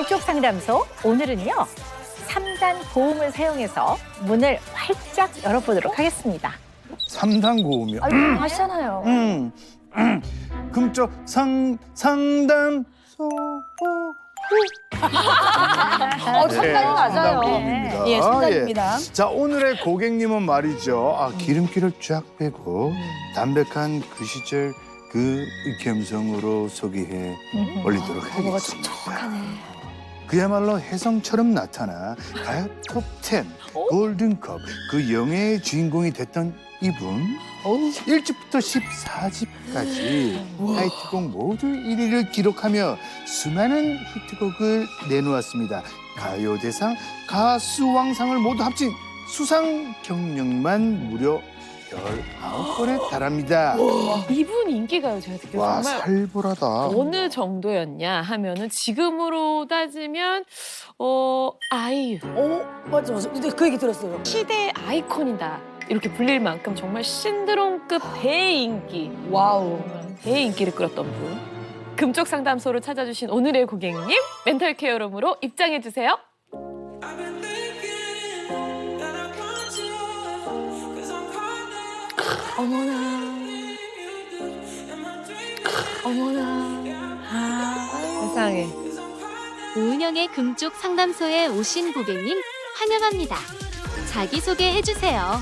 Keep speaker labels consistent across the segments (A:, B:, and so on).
A: 금쪽 상담소 오늘은요 3단 고음을 사용해서 문을 활짝 열어보도록 하겠습니다.
B: 3단 고음이요.
C: 하시잖아요.
B: 금쪽 상담소.
C: 상당히 맞아요.
B: 고음입니다.
C: 예, 상당입니다.
B: 자, 오늘의 고객님은 말이죠. 기름기를 쫙 빼고 담백한 그 시절 그 감성으로 소개해 올리도록 하겠습니다. 그야말로 혜성처럼 나타나 가요 톱10 골든컵 그 영예의 주인공이 됐던 이분 1집부터 14집까지 타이틀곡 모두 1위를 기록하며 수많은 히트곡을 내놓았습니다. 가요대상 가수왕상을 모두 합친 수상 경력만 무려 19번에 달합니다.
D: 이분 인기가요, 제가 듣기로
B: 와,
D: 정말
B: 살벌하다.
D: 어느 정도였냐 하면은 지금으로 따지면 아이유
C: 맞아. 근데 그 얘기 들었어요.
D: 시대 아이콘이다 이렇게 불릴 만큼 정말 신드롬급 대인기
C: 와우.
D: 대인기를 끌었던 분 금쪽 상담소로 찾아주신 오늘의 고객님 멘탈 케어룸으로 입장해 주세요. 세상에.
E: 오은영의 금쪽 상담소에 오신 고객님 환영합니다. 자기소개 해주세요.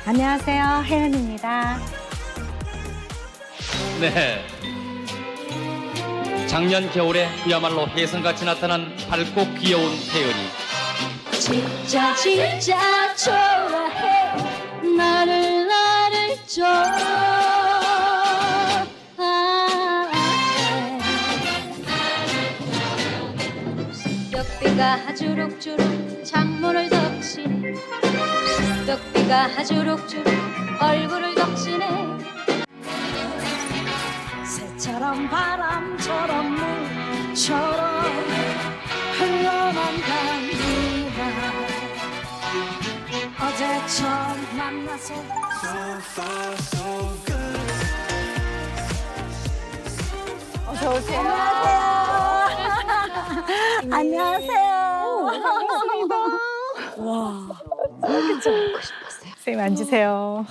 A: 안녕하세요, 혜연입니다.
F: 네. 작년 겨울에 그야말로 혜성같이 나타난 밝고 귀여운 태연이
E: 진짜 좋아해 나를 쑥덕비가 주룩주룩 창문을 덮치네 쑥덕비가 주룩주룩 얼굴을 덮치네 새처럼 바람처럼 물처럼 흘러간답니다 어제 처음 만나서
A: 안녕하세요. 선생님 앉으세요.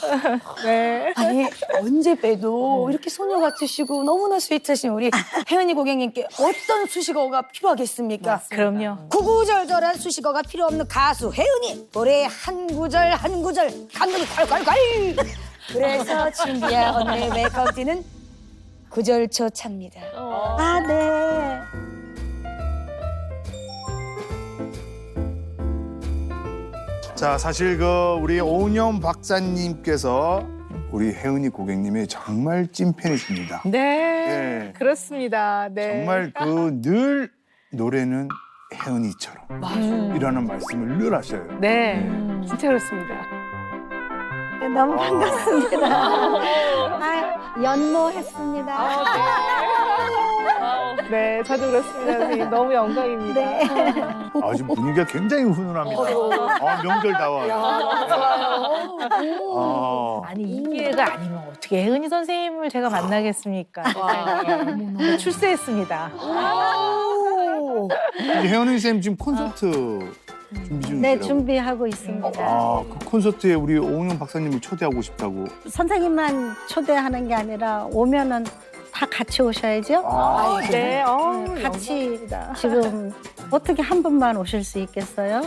A: 네.
C: 아니 언제 빼도 이렇게 소녀 같으시고 너무나 스윗하신 우리 혜연이 고객님께 어떤 수식어가 필요하겠습니까?
A: 그럼요.
C: 구구절절한 수식어가 필요 없는 가수 혜연이 노래 한 구절 한 구절 감동이 콸콸콸 그래서 준비한 오늘의 메이크업티는 구절초 차입니다.
A: 아, 네.
B: 자, 사실 그 우리 오은영 박사님께서 우리 혜은이 고객님의 정말 찐팬이십니다.
A: 네.
B: 네.
A: 그렇습니다. 네.
B: 정말 그 늘 노래는 혜은이처럼 이라는 말씀을 늘 하셔요.
A: 네. 진짜 그렇습니다. 너무 반갑습니다. 연모했습니다. 네, 저도 그렇습니다. 선생님. 너무 영광입니다.
B: 아, 지금 분위기가 굉장히 훈훈합니다. 명절 다와요.
A: 아니 이 기회가 아니면 어떻게 혜은이 선생님을 제가 만나겠습니까? 세상에. 출세했습니다.
B: 혜은이 쌤 지금 콘서트 준비 중이시라고.
G: 네, 준비하고 있습니다.
B: 그 콘서트에 우리 오은영 박사님을 초대하고 싶다고.
G: 선생님만 초대하는 게 아니라 오면은 다 같이 오셔야죠.
A: 네.
G: 같이 지금 어떻게 한 분만 오실 수 있겠어요?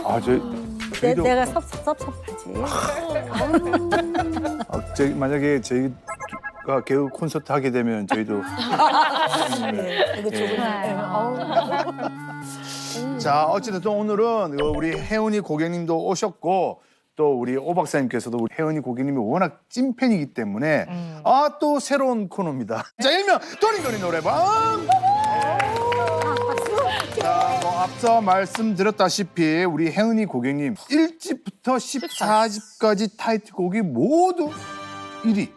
B: 저희도
G: 내가 섭섭하지.
B: 만약에 저희가 개그 콘서트 하게 되면 저희도
C: 이거
B: 자, 어찌됐든 오늘은 우리 혜은이 고객님도 오셨고 또 우리 오 박사님께서도 우리 혜은이 고객님이 워낙 찐팬이기 때문에 또 새로운 코너입니다. 자, 일명 도리도리 노래방. 자, 앞서 말씀드렸다시피 우리 혜은이 고객님 1집부터 14집까지 타이틀곡이 모두 1위.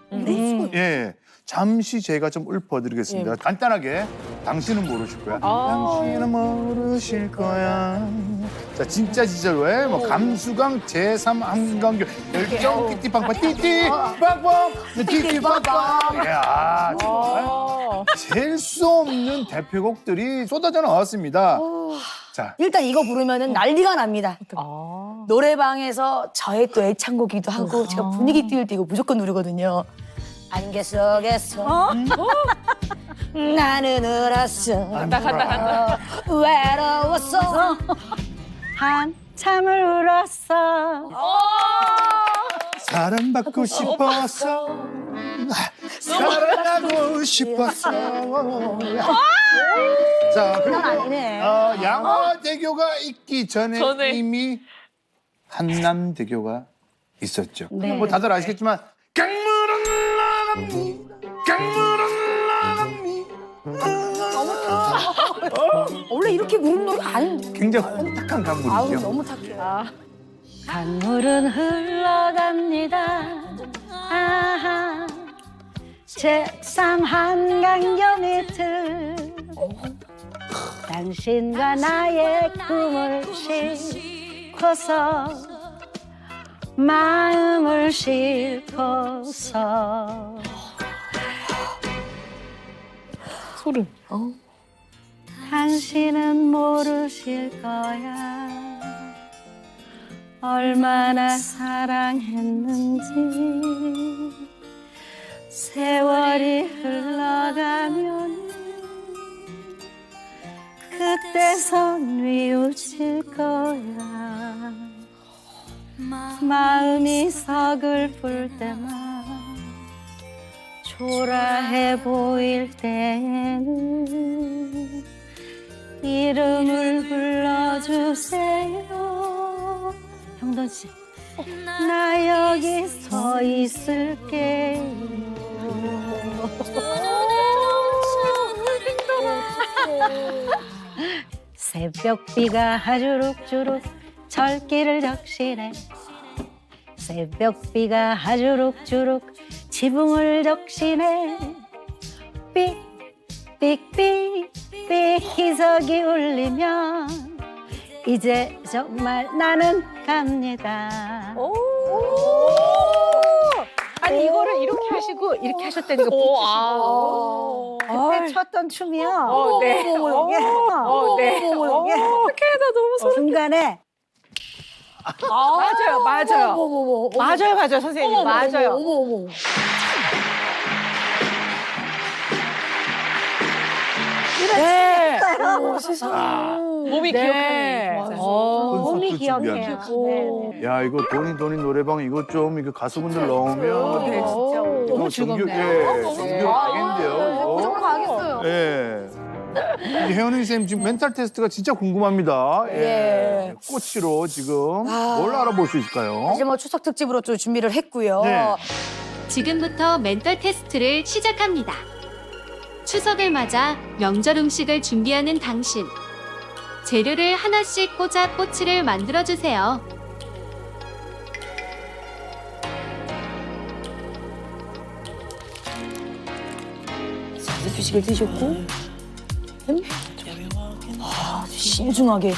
B: 예. 잠시 제가 좀 읊어드리겠습니다. 간단하게 당신은 모르실 거야. 당신은 모르실 거야. 자, 진짜 지저로의 뭐 감수강 제3 한강교 열정 띠띠빵빵 띠띠빵빵 띠띠빵빵. 야, 정말 셀 수 없는 대표곡들이 쏟아져 나왔습니다. 자,
C: 일단 이거 부르면은 난리가 납니다.
A: 아.
C: 노래방에서 저의 또 애창곡이기도 하고 제가 분위기 띄울 때 이거 무조건 누르거든요. 안개 속에서 나는 울었어.
D: 간다.
C: 외로웠어.
G: 한참을 울었어.
B: 사랑받고 싶어서 사랑하고 싶었어. 자, 그리고
C: 아니네.
B: 양화대교가 있기 전에
D: 전에.
B: 이미 한남대교가 있었죠.
G: 네.
B: 뭐 다들 아시겠지만 강물은 나갑니다. 강물은 나갑니다.
C: 원래 이렇게 부르는 노래 아닌데.
B: 굉장히 혼탁한
C: 아우
B: 강물이죠.
C: 너무 착해요.
G: 강물은 흘러갑니다. 아하. 책상 한강교 밑을 당신과 나의 꿈을 싣고서 마음을 싣고서
D: 소름.
G: 당신은 모르실 거야 얼마나 사랑했는지 세월이 흘러가면 그때선 뉘우칠 거야 마음이 서글플 때만 초라해 보일 때에는 이름을 불러주세요 형돈 씨 나 여기 서 있을게요 새벽비가 주룩주룩 철길을 적시네 새벽비가 주룩주룩 지붕을 적시네 삑삑삑삑 희석이 울리면 이제 정말 나는 갑니다
A: 아니 이거를 이렇게 하시고 이렇게 하셨다니까 붙이시고.
G: 그때 췄던 춤이요
A: 네.
G: 이게
A: 네.
G: 이게
A: 어떻게 나 너무 소름.
G: 중간에
A: 맞아요. 맞아요, 선생님. 맞아요.
C: 어머.
A: 네.
D: 몸이
A: 네.
D: 기억하는.
G: 몸이
B: 콘서트
G: 기억해요
B: 준비하는.
G: 네.
B: 야, 이거 돈이 노래방 이거 좀 이거 가수분들 나오면
A: 네, 진짜
B: 이거
A: 너무
B: 정규-
A: 즐겁네요.
B: 예,
A: 너무
B: 정규 가겠는데요. 이거.
C: 무조건 가겠어요.
B: 예. 우리 혜원이 선생님 지금 멘탈 테스트가 진짜 궁금합니다.
C: 예.
B: 꽃으로 지금
C: 아.
B: 뭘 알아볼 수 있을까요?
C: 사실 뭐 추석 특집으로 좀 준비를 했고요.
B: 네.
H: 지금부터 멘털 테스트를 시작합니다. 추석을 맞아 명절 음식을 준비하는 당신. 재료를 하나씩 꽂아 꼬치를 만들어주세요.
C: 주식을 드셨고, 신중하게.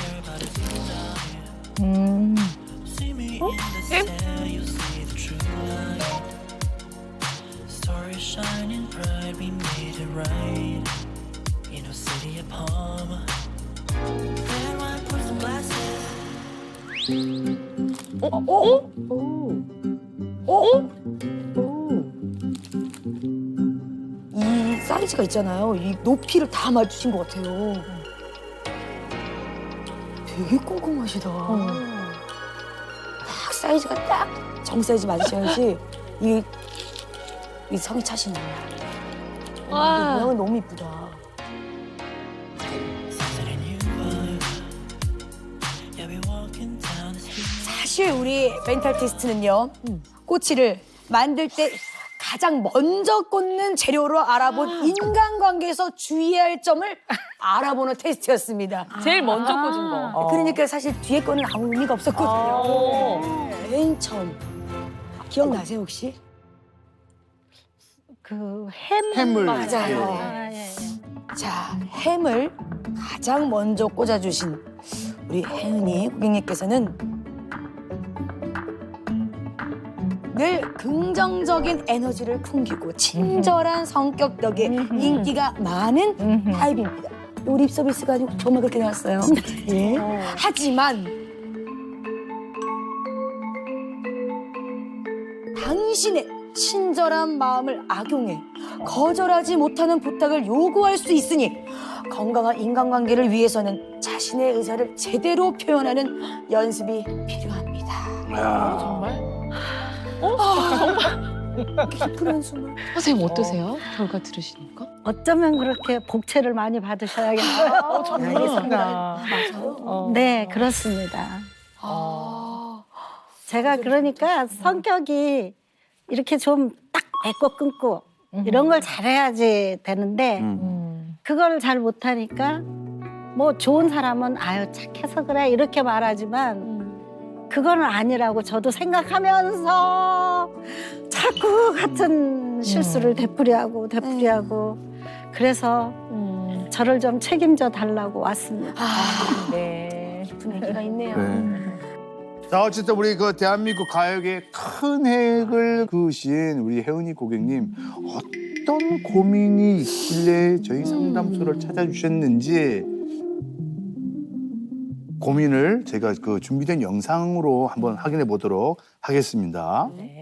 C: 이 사이즈가 있잖아요. 이 높이를 다 맞추신 것 같아요. 되게 꼼꼼하시다. 딱 사이즈가 딱 정 사이즈 맞으셔야지 이 성이 차시는 거야.
D: 와.
C: 모양은 너무 이쁘다. 사실 우리 멘탈 테스트는요. 꼬치를 만들 때 가장 먼저 꽂는 재료로 알아본 인간관계에서 주의해야 할 점을 알아보는 테스트였습니다.
D: 제일 먼저 꽂은 거.
C: 그러니까 사실 뒤에 거는 아무 의미가 없었거든요. 맨 처음. 기억나세요 혹시?
G: 그
B: 햄을.
C: 맞아요.
G: 예.
C: 자, 햄을 가장 먼저 꽂아주신 우리 혜은이 고객님께서는 늘 긍정적인 에너지를 풍기고 친절한 성격 덕에 인기가 많은 타입입니다. 립 서비스가 정말 그렇게 나왔어요. 예. 하지만 당신의 친절한 마음을 악용해 거절하지 못하는 부탁을 요구할 수 있으니 건강한 인간관계를 위해서는 자신의 의사를 제대로 표현하는 연습이 필요합니다.
B: 야.
D: 정말?
C: 깊은 한숨을.
D: 선생님 어떠세요? 결과 들으시니까?
G: 어쩌면 그렇게 복채를 많이 받으셔야겠어요.
A: 알겠습니다.
C: 맞아요.
G: 네, 그렇습니다.
C: 아.
G: 제가 그러니까 성격이 이렇게 좀 딱 맺고 끊고 이런 걸 잘해야지 되는데 그걸 잘 못하니까 뭐 좋은 사람은 아유 착해서 그래 이렇게 말하지만 그거는 아니라고 저도 생각하면서 자꾸 같은 실수를 되풀이하고 그래서 저를 좀 책임져 달라고 왔습니다.
C: 아,
A: 네.
C: 깊은 얘기가 있네요.
B: 네. 자, 어쨌든 우리 그 대한민국 가요계에 큰 획을 그으신 우리 혜은이 고객님 어떤 고민이 있길래 저희 상담소를 찾아주셨는지 고민을 제가 그 준비된 영상으로 한번 확인해 보도록 하겠습니다.
A: 네.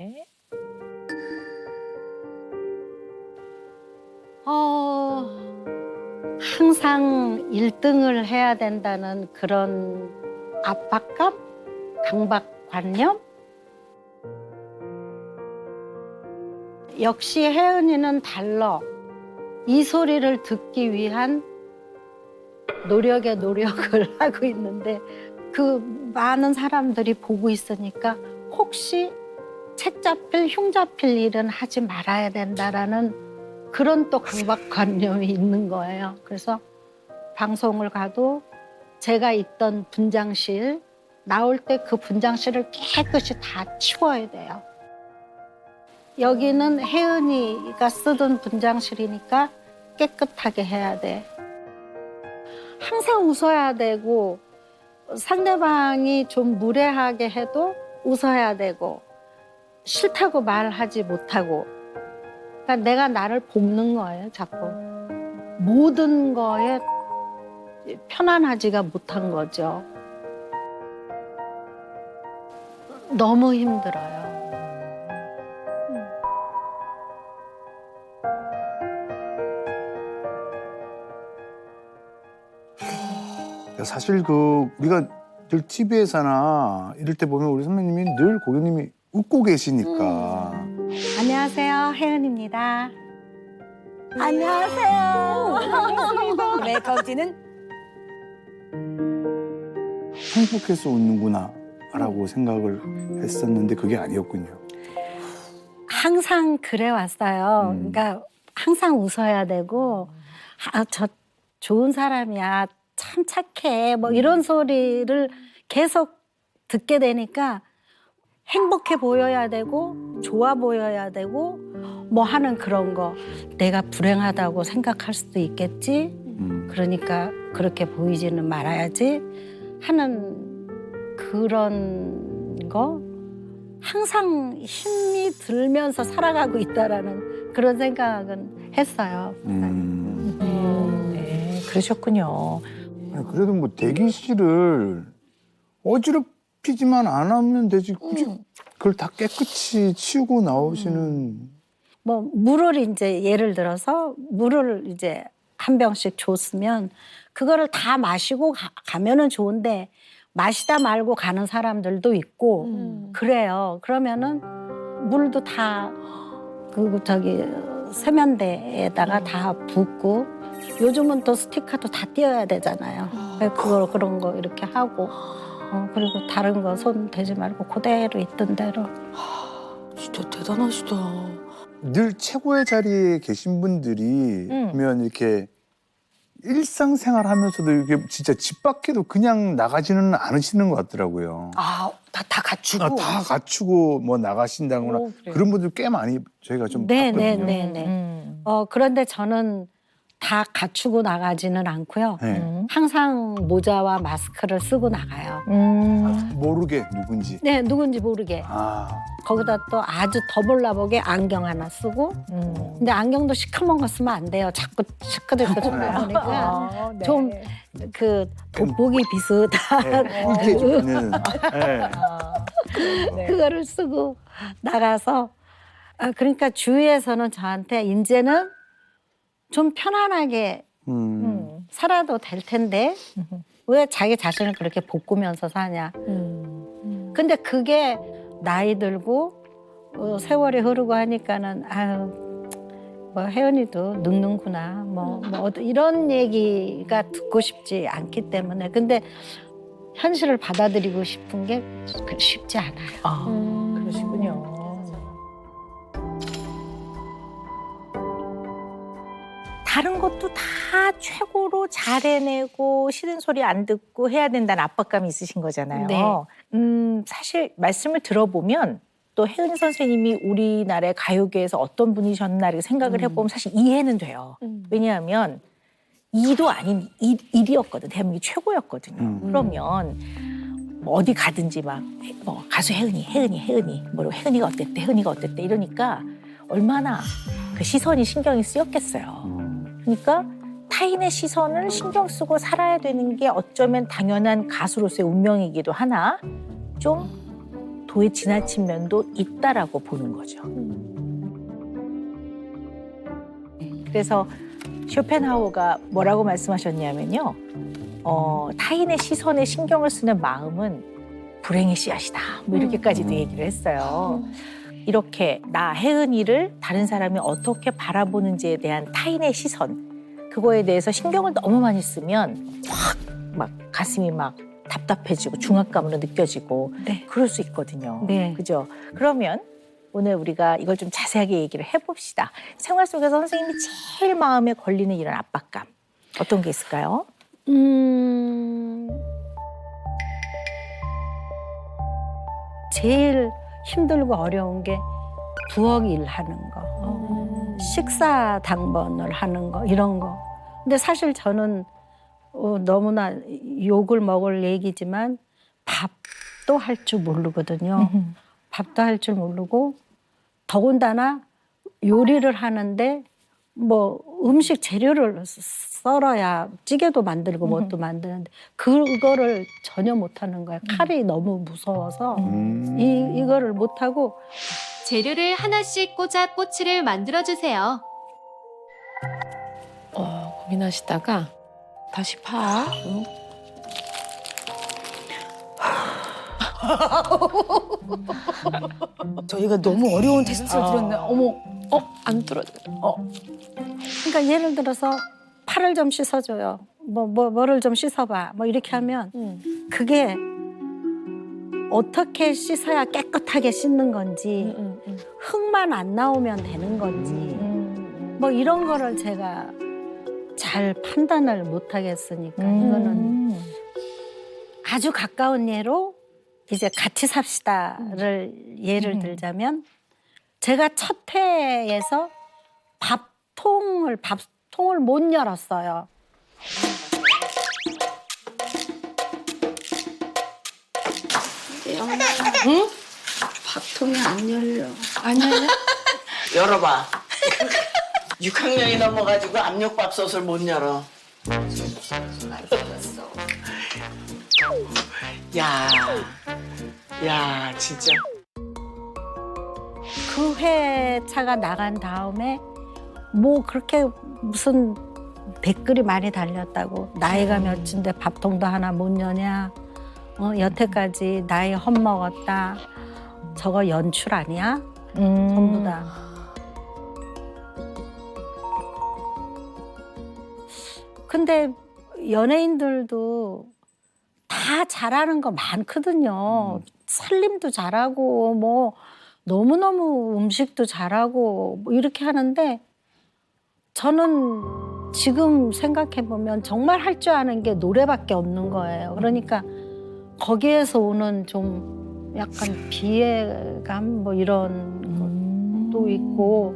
G: 항상 1등을 해야 된다는 그런 압박감, 강박관념. 역시 혜은이는 달라. 이 소리를 듣기 위한 노력에 노력을 하고 있는데 그 많은 사람들이 보고 있으니까 혹시 책 잡힐, 흉 잡힐 일은 하지 말아야 된다라는 그런 또 강박관념이 있는 거예요. 그래서 방송을 가도 제가 있던 분장실, 나올 때 그 분장실을 깨끗이 다 치워야 돼요. 여기는 혜은이가 쓰던 분장실이니까 깨끗하게 해야 돼. 항상 웃어야 되고 상대방이 좀 무례하게 해도 웃어야 되고 싫다고 말하지 못하고 그러니까 내가 나를 볶는 거예요, 자꾸. 모든 거에 편안하지가 못한 거죠. 너무 힘들어요.
B: 사실 그 우리가 늘 TV에서나 이럴 때 보면 우리 선배님이 늘 고객님이 웃고 계시니까
G: 안녕하세요, 혜은입니다. 안녕하세요.
C: 네, 카운티는
B: 행복해서 웃는구나 라고 생각을 했었는데 그게 아니었군요.
G: 항상 그래 왔어요. 그러니까 항상 웃어야 되고 아, 저 좋은 사람이야. 참 착해. 뭐 이런 소리를 계속 듣게 되니까 행복해 보여야 되고 좋아 보여야 되고 뭐 하는 그런 거. 내가 불행하다고 생각할 수도 있겠지. 그러니까 그렇게 보이지는 말아야지 하는 그런 거. 항상 힘이 들면서 살아가고 있다라는 그런 생각은 했어요.
A: 네, 그러셨군요.
B: 아니, 그래도 뭐 대기실을 어지럽히지만 안 하면 되지. 굳이 그걸 다 깨끗이 치우고 나오시는.
G: 뭐 물을 이제 예를 들어서 물을 이제 한 병씩 줬으면 그거를 다 마시고 가면은 좋은데 마시다 말고 가는 사람들도 있고 그래요. 그러면은 물도 다 그 저기 세면대에다가 다 붓고 요즘은 또 스티커도 다 띄어야 되잖아요. 그런 거 이렇게 하고 그리고 다른 거 손 대지 말고 그대로 있던 대로.
C: 진짜 대단하시다.
B: 늘 최고의 자리에 계신 분들이 보면 이렇게 일상생활 하면서도 이게 진짜 집 밖에도 그냥 나가지는 않으시는 것 같더라고요.
C: 아, 다 갖추고.
B: 다 갖추고 뭐 나가신다거나
A: 오, 그래요?
B: 그런 분들 꽤 많이 저희가 좀 봤거든요.
G: 네네네네. 그런데 저는 다 갖추고 나가지는 않고요.
B: 네.
G: 항상 모자와 마스크를 쓰고 나가요.
B: 모르게 누군지.
G: 네, 누군지 모르게.
B: 아,
G: 거기다 또 아주 더 몰라보게 안경 하나 쓰고 근데 안경도 시커먼 거 쓰면 안 돼요. 자꾸 시커멓고 좀 나오니까
A: 네.
G: 좀 그 돋보기 비슷한
B: 일대 주는. 네.
A: 네.
G: 그거를 쓰고 나가서 그러니까 주위에서는 저한테 이제는 좀 편안하게 살아도 될 텐데 왜 자기 자신을 그렇게 볶으면서 사냐. 근데 그게 나이 들고 세월이 흐르고 하니까는 아유 뭐 혜연이도 늙는구나 뭐 이런 얘기가 듣고 싶지 않기 때문에 근데 현실을 받아들이고 싶은 게 쉽지 않아요.
A: 그러시군요. 다른 것도 다 최고로 잘해내고 싫은 소리 안 듣고 해야 된다는 압박감이 있으신 거잖아요.
G: 네.
A: 사실 말씀을 들어보면 또 혜은이 선생님이 우리나라의 가요계에서 어떤 분이셨나 이렇게 생각을 해보면 사실 이해는 돼요. 왜냐하면 2도 아닌 1이었거든. 대한민국 최고였거든요. 그러면 뭐 어디 가든지 막 뭐 가수 혜은이 뭐 혜은이가 어땠대 이러니까 얼마나 그 시선이 신경이 쓰였겠어요. 그러니까 타인의 시선을 신경 쓰고 살아야 되는 게 어쩌면 당연한 가수로서의 운명이기도 하나 좀 도에 지나친 면도 있다라고 보는 거죠. 그래서 쇼펜하우어가 뭐라고 말씀하셨냐면요. 타인의 시선에 신경을 쓰는 마음은 불행의 씨앗이다. 뭐 이렇게까지도 얘기를 했어요. 이렇게 나 혜은이를 다른 사람이 어떻게 바라보는지에 대한 타인의 시선 그거에 대해서 신경을 너무 많이 쓰면 확 막 가슴이 막 답답해지고 중압감으로 느껴지고
G: 네.
A: 그럴 수 있거든요.
G: 네.
A: 그죠? 그러면 오늘 우리가 이걸 좀 자세하게 얘기를 해봅시다. 생활 속에서 선생님이 제일 마음에 걸리는 이런 압박감 어떤 게 있을까요?
G: 제일 힘들고 어려운 게 부엌 일 하는 거, 식사 당번을 하는 거 이런 거. 근데 사실 저는 너무나 욕을 먹을 얘기지만 밥도 할 줄 모르거든요. 밥도 할 줄 모르고 더군다나 요리를 하는데 뭐 음식 재료를 썰어야 찌개도 만들고 뭣도 만드는데 그거를 전혀 못하는 거야. 칼이 너무 무서워서 이거를 못하고
H: 재료를 하나씩 꽂아 꼬치를 만들어주세요.
D: 고민하시다가 다시 파.
C: 저희가 너무 어려운 테스트를 드렸네. 어머.
D: 안 뚫어.
G: 그러니까 예를 들어서 팔을 좀 씻어줘요. 뭐를 좀 씻어봐. 뭐 이렇게 하면 그게 어떻게 씻어야 깨끗하게 씻는 건지 흙만 안 나오면 되는 건지 뭐 이런 거를 제가 잘 판단을 못 하겠으니까 이거는 아주 가까운 예로 이제 같이 삽시다를 예를 들자면 제가 첫 회에서 밥통을 못 열었어요.
E: 응? 밥통이 안 열려.
C: 안 열려?
E: 열어봐. 6학년이 넘어가지고 압력밥솥을 못 열어. 야, 진짜.
G: 그 회차가 나간 다음에 뭐 그렇게 무슨 댓글이 많이 달렸다고 나이가 몇인데 밥통도 하나 못 여냐 여태까지 나이 헛먹었다 저거 연출 아니야? 전부 다 근데 연예인들도 다 잘하는 거 많거든요. 살림도 잘하고 뭐 너무너무 음식도 잘하고 뭐 이렇게 하는데 저는 지금 생각해보면 정말 할 줄 아는 게 노래밖에 없는 거예요. 그러니까 거기에서 오는 좀 약간 비애감 뭐 이런 것도 있고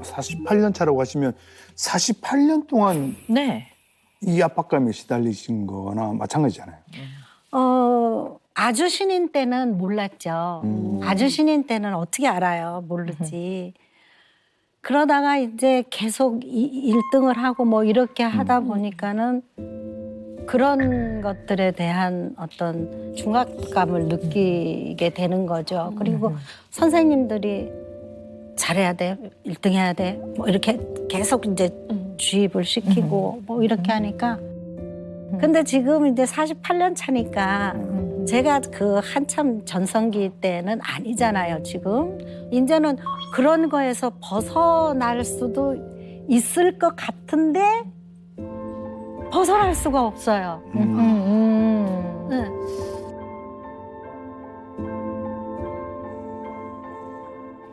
B: 48년 차라고 하시면 48년 동안
A: 네.
B: 이 압박감에 시달리신 거나 마찬가지잖아요.
G: 아주 신인 때는 몰랐죠. 아주 신인 때는 어떻게 알아요? 모르지. 그러다가 이제 계속 1등을 하고 뭐 이렇게 하다 보니까는 그런 것들에 대한 어떤 중압감을 느끼게 되는 거죠. 그리고 선생님들이 잘해야 돼, 1등 해야 돼, 뭐 이렇게 계속 이제 주입을 시키고 뭐 이렇게 하니까. 근데 지금 이제 48년 차니까 제가 그 한참 전성기 때는 아니잖아요, 지금. 이제는 그런 거에서 벗어날 수도 있을 것 같은데 벗어날 수가 없어요. 네.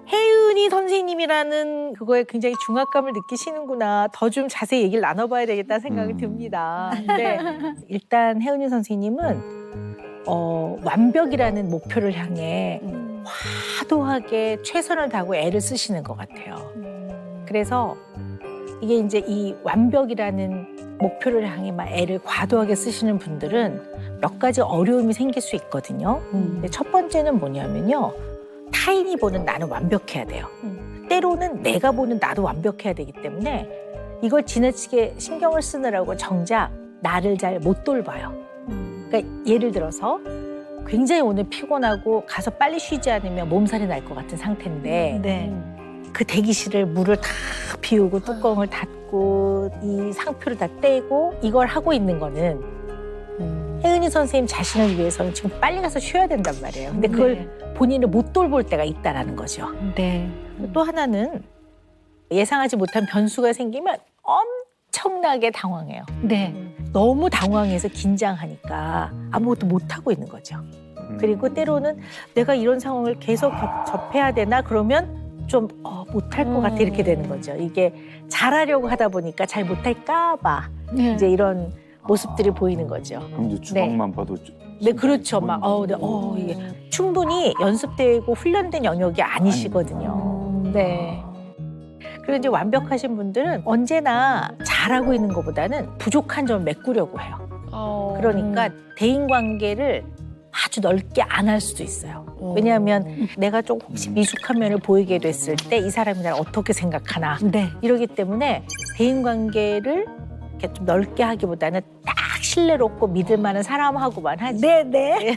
A: 혜은이 선생님이라는 그거에 굉장히 중압감을 느끼시는구나. 더 좀 자세히 얘기를 나눠봐야 되겠다는 생각이 듭니다. 근데 일단 혜은이 선생님은 완벽이라는 목표를 향해 화도하게 최선을 다하고 애를 쓰시는 것 같아요. 그래서 이게 이제 이 완벽이라는 목표를 향해 막 애를 과도하게 쓰시는 분들은 몇 가지 어려움이 생길 수 있거든요. 근데 첫 번째는 뭐냐면요. 타인이 보는 나는 완벽해야 돼요. 때로는 내가 보는 나도 완벽해야 되기 때문에 이걸 지나치게 신경을 쓰느라고 정작 나를 잘 못 돌봐요. 그러니까 예를 들어서 굉장히 오늘 피곤하고 가서 빨리 쉬지 않으면 몸살이 날 것 같은 상태인데 그 대기실을 물을 다 비우고 뚜껑을 닫고 이 상표를 다 떼고 이걸 하고 있는 거는 혜은이 선생님 자신을 위해서는 지금 빨리 가서 쉬어야 된단 말이에요. 근데 그걸 본인을 못 돌볼 때가 있다라는 거죠.
G: 네.
A: 또 하나는 예상하지 못한 변수가 생기면 엄청나게 당황해요.
G: 네.
A: 너무 당황해서 긴장하니까 아무것도 못하고 있는 거죠. 그리고 때로는 내가 이런 상황을 계속 접해야 되나 그러면 좀 못할 것 같아 이렇게 되는 거죠. 이게 잘하려고 하다 보니까 잘 못할까 봐 이제 이런 모습들이 보이는 거죠.
B: 그럼 이제 주방만 봐도
A: 네, 그렇죠. 막 이게 충분히 연습되고 훈련된 영역이 아니시거든요. 네. 그리고 이제 완벽하신 분들은 언제나 잘하고 있는 것보다는 부족한 점을 메꾸려고 해요. 그러니까 대인 관계를 아주 넓게 안 할 수도 있어요. 왜냐하면 내가 좀 혹시 미숙한 면을 보이게 됐을 때 이 사람이 나를 어떻게 생각하나 이러기 때문에 대인 관계를 이렇게 좀 넓게 하기보다는 딱 신뢰롭고 믿을 만한 사람하고만 하지. 네.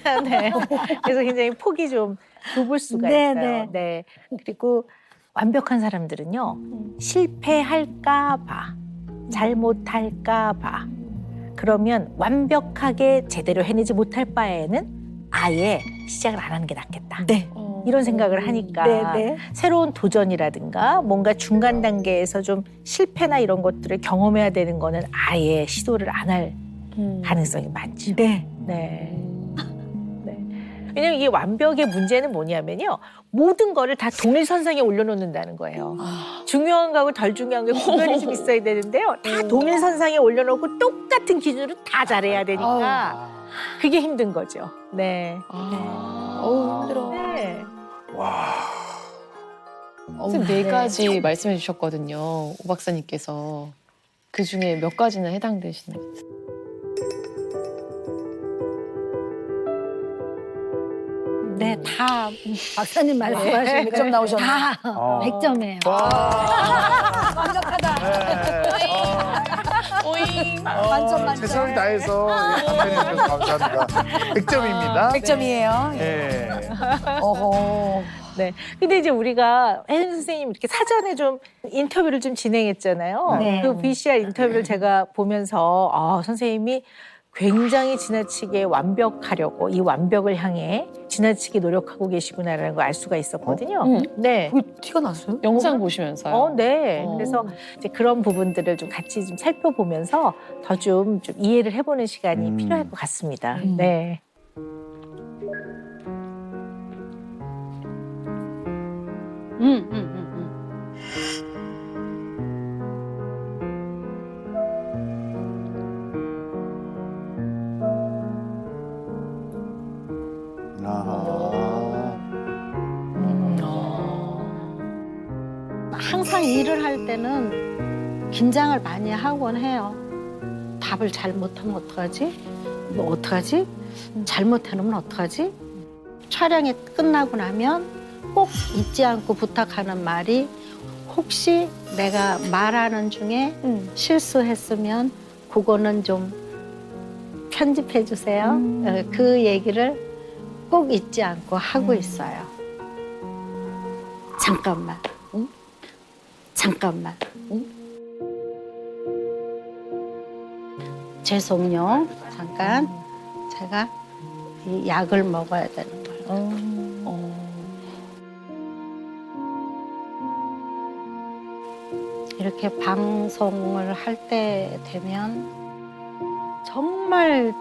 A: 그래서 굉장히 폭이 좀 좁을 수가 있어요. 네. 그리고 완벽한 사람들은요. 실패할까 봐, 잘못할까 봐. 그러면 완벽하게 제대로 해내지 못할 바에는 아예 시작을 안 하는 게 낫겠다. 이런 생각을 하니까 새로운 도전이라든가 뭔가 중간 단계에서 좀 실패나 이런 것들을 경험해야 되는 거는 아예 시도를 안 할 가능성이 많죠. 네. 왜냐면 이게 완벽의 문제는 뭐냐면요. 모든 거를 다 동일선상에 올려놓는다는 거예요. 중요한 거하고 덜 중요한 게 구별이 좀 있어야 되는데요. 다 동일선상에 올려놓고 똑같은 기준으로 다 잘해야 되니까 그게 힘든 거죠. 네.
C: 힘들어.
A: 네.
D: 선생님 네 가지 말씀해 주셨거든요. 오 박사님께서. 그 중에 몇 가지나 해당되시나요?
G: 네, 다 박사님 말씀하신
C: 100점 나오셨네.
G: 다 100점이에요.
C: 완벽하다.
D: 오잉.
C: 만점 만점.
B: 최선을 다해서 답변해 주셔서 감사합니다. 100점입니다.
C: 100점이에요.
B: 네.
C: 어허.
A: 네. 근데 이제 우리가 혜은 선생님 이렇게 사전에 좀 인터뷰를 좀 진행했잖아요.
G: 네.
A: 그 VCR 인터뷰를 제가 보면서 선생님이 굉장히 지나치게 완벽하려고 이 완벽을 향해 지나치게 노력하고 계시구나라는 걸 알 수가 있었거든요. 네.
C: 그게 티가 났어요?
D: 영상 보시면서요.
A: 네. 그래서 이제 그런 부분들을 좀 같이 좀 살펴보면서 더 좀 이해를 해보는 시간이 필요할 것 같습니다. 네.
G: 항상 일을 할 때는 긴장을 많이 하곤 해요. 답을 잘 못하면 어떡하지? 뭐 어떡하지? 잘못해놓으면 어떡하지? 촬영이 끝나고 나면 꼭 잊지 않고 부탁하는 말이 혹시 내가 말하는 중에 실수했으면 그거는 좀 편집해 주세요. 그 얘기를 꼭 잊지 않고 하고 있어요. 잠깐만. 응? 잠깐만. 응? 죄송요. 잠깐. 제가 이 약을 먹어야 되는 거예요. 이렇게 방송을 할 때 되면 정말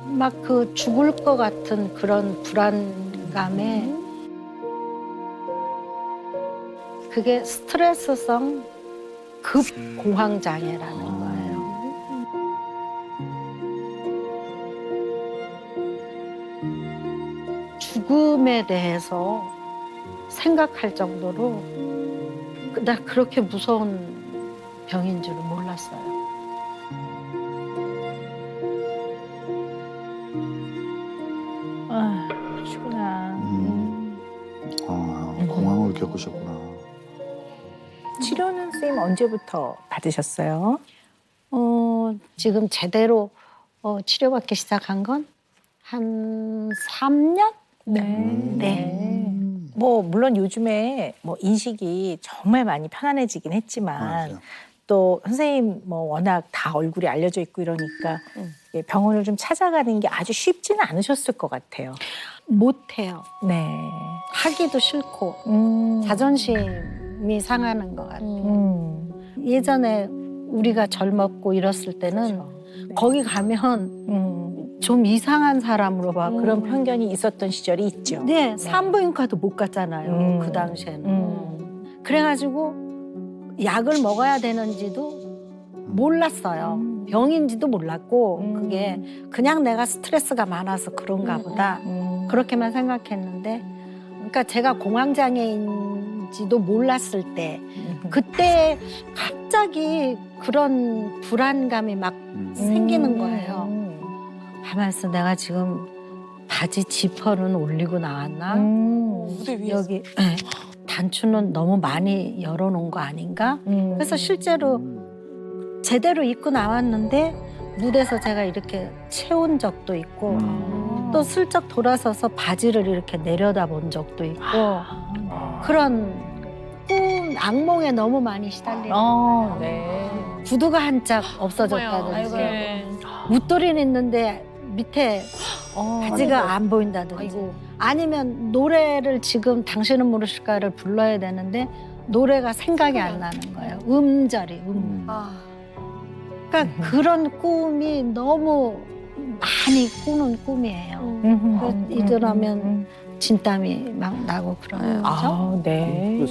G: 막 그 죽을 것 같은 그런 불안감에 그게 스트레스성 급 공황 장애라는 거예요. 죽음에 대해서 생각할 정도로 나 그렇게 무서운 병인 줄은 몰랐어요.
A: 아, 그러시구나.
B: 공황을 겪으셨구나.
A: 치료는 선생님 언제부터 받으셨어요?
G: 지금 제대로 치료받기 시작한 건 한 3년? 네.
A: 뭐 물론 요즘에 뭐 인식이 정말 많이 편안해지긴 했지만
B: 맞아요.
A: 또 선생님 뭐 워낙 다 얼굴이 알려져 있고 이러니까 병원을 좀 찾아가는 게 아주 쉽지는 않으셨을 것 같아요.
G: 못해요.
A: 네.
G: 하기도 싫고 자존심이 상하는 것 같아요. 예전에 우리가 젊었고 이랬을 때는 거기 가면 좀 이상한 사람으로 봐.
A: 그런 편견이 있었던 시절이 있죠.
G: 네, 산부인과도 못 갔잖아요. 그 당시에는. 그래가지고 약을 먹어야 되는지도 몰랐어요. 병인지도 몰랐고 그게 그냥 내가 스트레스가 많아서 그런가 보다. 그렇게만 생각했는데 그러니까 제가 공황장애인지도 몰랐을 때 그때 갑자기 그런 불안감이 막 생기는 거예요. 가만있어, 내가 지금 바지 지퍼는 올리고 나왔나?
D: 무대 위에서.
G: 여기 단추는 너무 많이 열어놓은 거 아닌가? 그래서 실제로 제대로 입고 나왔는데 무대에서 제가 이렇게 채운 적도 있고 또 슬쩍 돌아서서 바지를 이렇게 내려다본 적도 있고 그런 꿈, 악몽에 너무 많이 시달리는
A: 네.
G: 구두가 한 짝 없어졌다든지 웃돌이는 있는데 밑에 바지가 안 보인다든지 아니면 노래를 지금 당신은 모르실까를 불러야 되는데 노래가 생각이 안 나는 거예요. 음절이 그러니까 그런 꿈이 너무 많이 꾸는 꿈이에요. 그래서 일어나면 진땀이 막 나고 그러는 거죠.
A: 아, 네.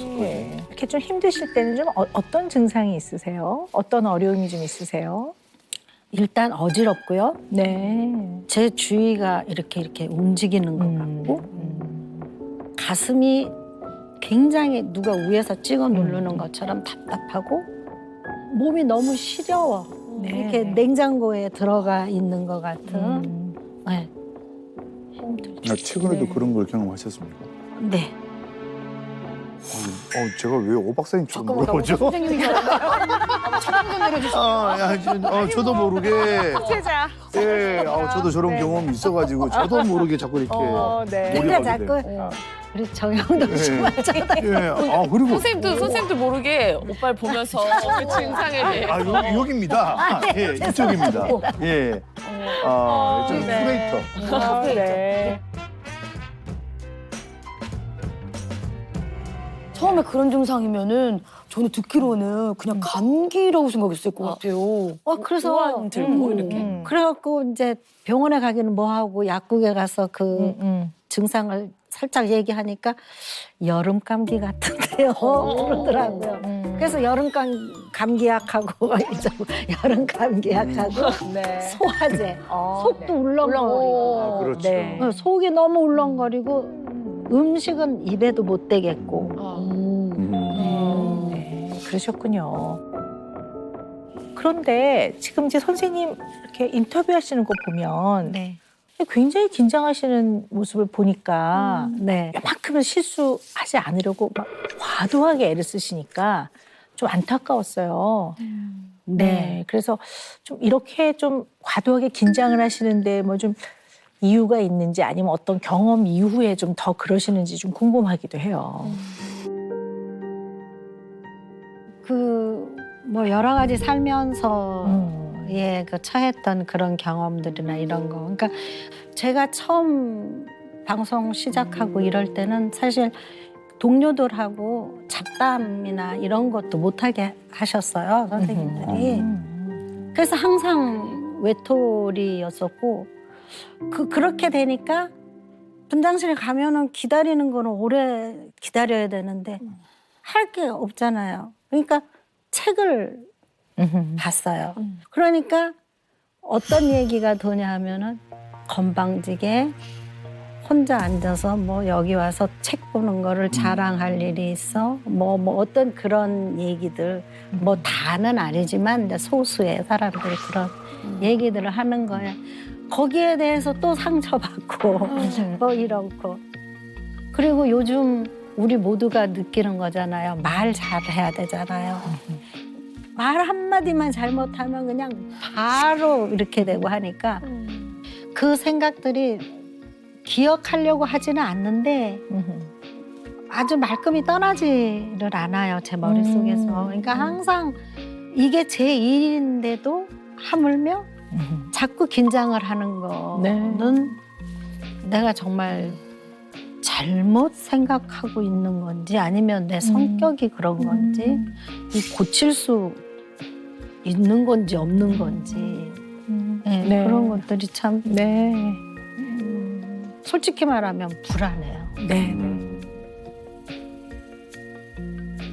A: 이렇게 좀 힘드실 때는 좀 어떤 증상이 있으세요? 어떤 어려움이 좀 있으세요?
G: 일단 어지럽고요.
A: 네.
G: 제 주위가 이렇게 움직이는 것 같고 가슴이 굉장히 누가 위에서 찍어 누르는 것처럼 답답하고 몸이 너무 시려워. 이렇게 냉장고에 들어가 있는 것 같은. 네. 힘들죠.
B: 최근에도 그런 걸 경험하셨습니까?
G: 네.
B: 제가 왜 오 박사님처럼
C: 잠깐만, 나
B: 물어보죠?
C: 선생님인 줄 알았나요? 차좀 내려주시죠.
B: 저도 모르게.
A: 제자.
B: 예, 저도 저런 경험이 있어가지고 저도 모르게 자꾸 이렇게.
A: 네.
G: 그러니까
B: 몰입하게
G: 자꾸
B: 돼.
G: 우리 정영돈 씨만 쳐다.
B: 예, 그리고.
D: 선생님도 모르게 오빠를 보면서 그 증상에 대해
B: 여기입니다. 예, 이쪽입니다. 예. 좀 큐레이터.
A: 네.
C: 처음에 그런 증상이면은 저는 듣기로는 그냥 감기라고 생각했을 것 같아요.
G: 그래서
D: 우한 들고 이렇게.
G: 그래갖고 이제 병원에 가기는 뭐하고 약국에 가서 그 증상을 살짝 얘기하니까 여름 감기 같은데요 그러더라고요. 그래서 여름 감기약하고 이제 여름 감기약하고 소화제, 속도 울렁거리고
B: 그렇죠.
A: 네.
G: 속이 너무 울렁거리고 음식은 입에도 못 대겠고
A: 네, 그러셨군요. 그런데 지금 이제 선생님 이렇게 인터뷰하시는 거 보면
G: 네.
A: 굉장히 긴장하시는 모습을 보니까
G: 네.
A: 요만큼은 실수하지 않으려고 막 과도하게 애를 쓰시니까 좀 안타까웠어요. 네. 그래서 좀 이렇게 좀 과도하게 긴장을 하시는데 뭐 좀 이유가 있는지 아니면 어떤 경험 이후에 좀 더 그러시는지 좀 궁금하기도 해요.
G: 뭐 여러 가지 살면서 그 처했던 그런 경험들이나 이런 거. 그러니까 제가 처음 방송 시작하고 이럴 때는 사실 동료들하고 잡담이나 이런 것도 못하게 하셨어요, 선생님들이. 그래서 항상 외톨이였었고 그렇게 되니까 분장실에 가면은 기다리는 거는 오래 기다려야 되는데 할 게 없잖아요. 그러니까 책을 봤어요. 그러니까 어떤 얘기가 도냐 하면은 건방지게 혼자 앉아서 뭐 여기 와서 책 보는 거를 자랑할 일이 있어. 뭐 어떤 그런 얘기들 뭐 다는 아니지만 이제 소수의 사람들이 그런 얘기들을 하는 거예요. 거기에 대해서 또 상처받고 뭐 이렇고. 그리고 요즘 우리 모두가 느끼는 거잖아요. 말 잘해야 되잖아요. 말 한마디만 잘못하면 그냥 바로 이렇게 되고 하니까 그 생각들이 기억하려고 하지는 않는데 아주 말끔히 떠나지를 않아요. 제 머릿속에서. 그러니까 항상 이게 제 일인데도 하물며 자꾸 긴장을 하는 거는 내가 정말 잘못 생각하고 있는 건지 아니면 내 성격이 그런 건지 이 고칠 수 있는 건지 없는 건지 네,
A: 네.
G: 그런 것들이 참
A: 네.
G: 솔직히 말하면 불안해요.
A: 네.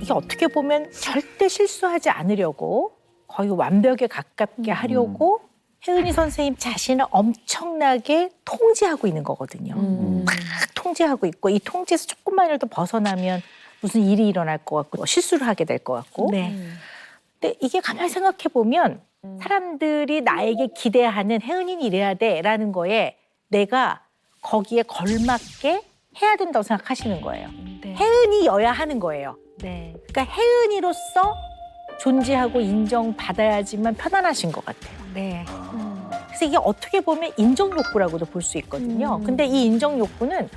A: 이게 어떻게 보면 절대 실수하지 않으려고 거의 완벽에 가깝게 하려고 혜은이 선생님 자신을 엄청나게 통제하고 있는 거거든요. 막 통제하고 있고 이 통제에서 조금만이라도 벗어나면 무슨 일이 일어날 것 같고 실수를 하게 될 것 같고.
G: 네.
A: 근데 이게 가만히 생각해 보면 사람들이 나에게 기대하는 혜은이는 이래야 돼라는 거에 내가 거기에 걸맞게 해야 된다고 생각하시는 거예요.
G: 네.
A: 혜은이여야 하는 거예요.
G: 네.
A: 그러니까 혜은이로서 존재하고 인정받아야지만 편안하신 것 같아요.
G: 네.
A: 그래서 이게 어떻게 보면 인정 욕구라고도 볼 수 있거든요. 근데 이 인정 욕구는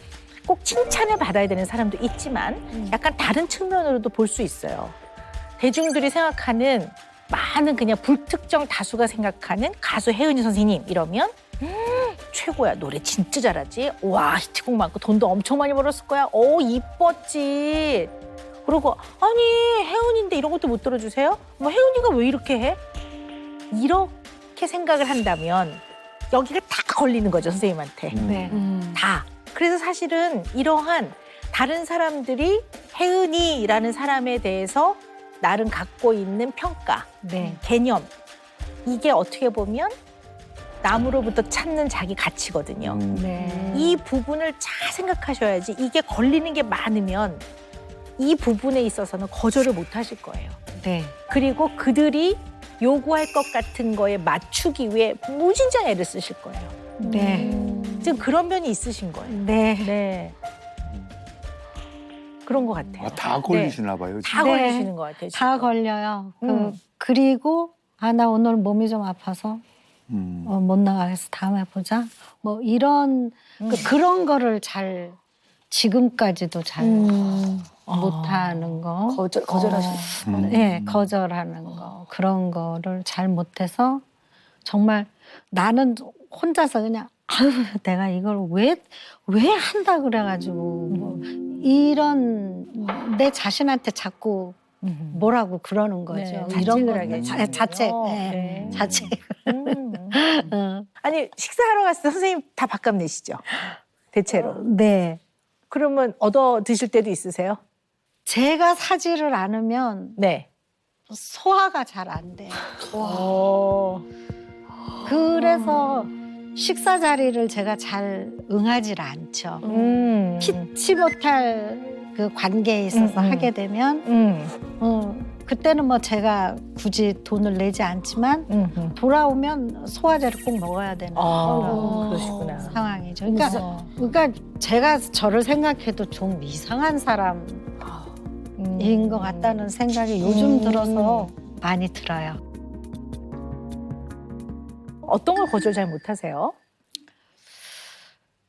A: 꼭 칭찬을 받아야 되는 사람도 있지만 약간 다른 측면으로도 볼 수 있어요. 대중들이 생각하는 많은 그냥 불특정 다수가 생각하는 가수 혜은이 선생님 이러면 최고야. 노래 진짜 잘하지. 와 히트곡 많고 돈도 엄청 많이 벌었을 거야. 오 이뻤지. 그러고 아니 혜은인데 이런 것도 못 들어주세요? 뭐 혜은이가 왜 이렇게 해? 이렇게 생각을 한다면 여기가 다 걸리는 거죠 선생님한테.
G: 네.
A: 다. 그래서 사실은 이러한 다른 사람들이 혜은이라는 사람에 대해서 나름 갖고 있는 평가,
G: 네.
A: 개념 이게 어떻게 보면 남으로부터 찾는 자기 가치거든요.
G: 네.
A: 이 부분을 잘 생각하셔야지 이게 걸리는 게 많으면 이 부분에 있어서는 거절을 못 하실 거예요.
G: 네.
A: 그리고 그들이 요구할 것 같은 거에 맞추기 위해 무진장 애를 쓰실 거예요.
G: 네.
A: 지금 그런 면이 있으신 거예요.
G: 네.
A: 네. 그런 것 같아요.
B: 다 걸리시나 봐요.
A: 다
G: 네.
A: 걸리시는 것 같아요.
G: 다
A: 지금.
G: 걸려요.
A: 음.
G: 그리고 나 오늘 몸이 좀 아파서 못 나가겠어. 다음에 보자. 뭐 이런 그런 거를 잘 지금까지도 잘 못하는 거.
C: 거절하시는.
G: 네, 거절하는 거. 그런 거를 잘 못해서 정말 나는 혼자서 그냥 아유 내가 이걸 왜 한다 그래가지고 뭐 이런 내 자신한테 자꾸 뭐라고 그러는 거죠.
A: 네,
G: 이런
A: 자책을
G: 거
A: 하게 되는군요.
G: 자책,
A: 네.
G: 네. 자책.
A: 아니 식사하러 갔을 때 선생님 다 밥값 내시죠? 대체로.
G: 네,
A: 그러면 얻어 드실 때도 있으세요?
G: 제가 사지를 않으면
A: 네.
G: 소화가 잘 안 돼요.
A: 오.
G: 그래서 식사 자리를 제가 잘 응하지 않죠. 피치 못할 그 관계에 있어서 하게 되면 그때는 뭐 제가 굳이 돈을 내지 않지만 돌아오면 소화제를 꼭 먹어야 되는 그런
A: 그러시구나.
G: 상황이죠. 그러니까 제가 저를 생각해도 좀 이상한 사람인 것 같다는 생각이 요즘 들어서 많이 들어요.
A: 어떤 걸 거절 잘 못하세요?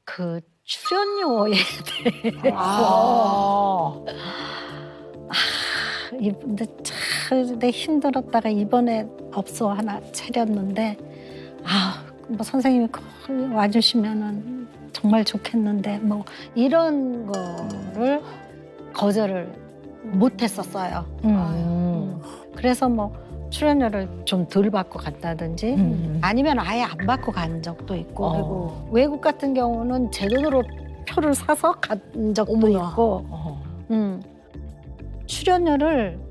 G: 그 출연료에 근데 참 내 힘들었다가 이번에 업소 하나 차렸는데 뭐 선생님이 꼭 와주시면은 정말 좋겠는데 뭐 이런 거를 거절을 못했었어요. 그래서 뭐 출연료를 좀 덜 받고 간다든지 아니면 아예 안 받고 간 적도 있고 그리고 외국 같은 경우는 제 돈으로 표를 사서 간 적도 있고 출연료를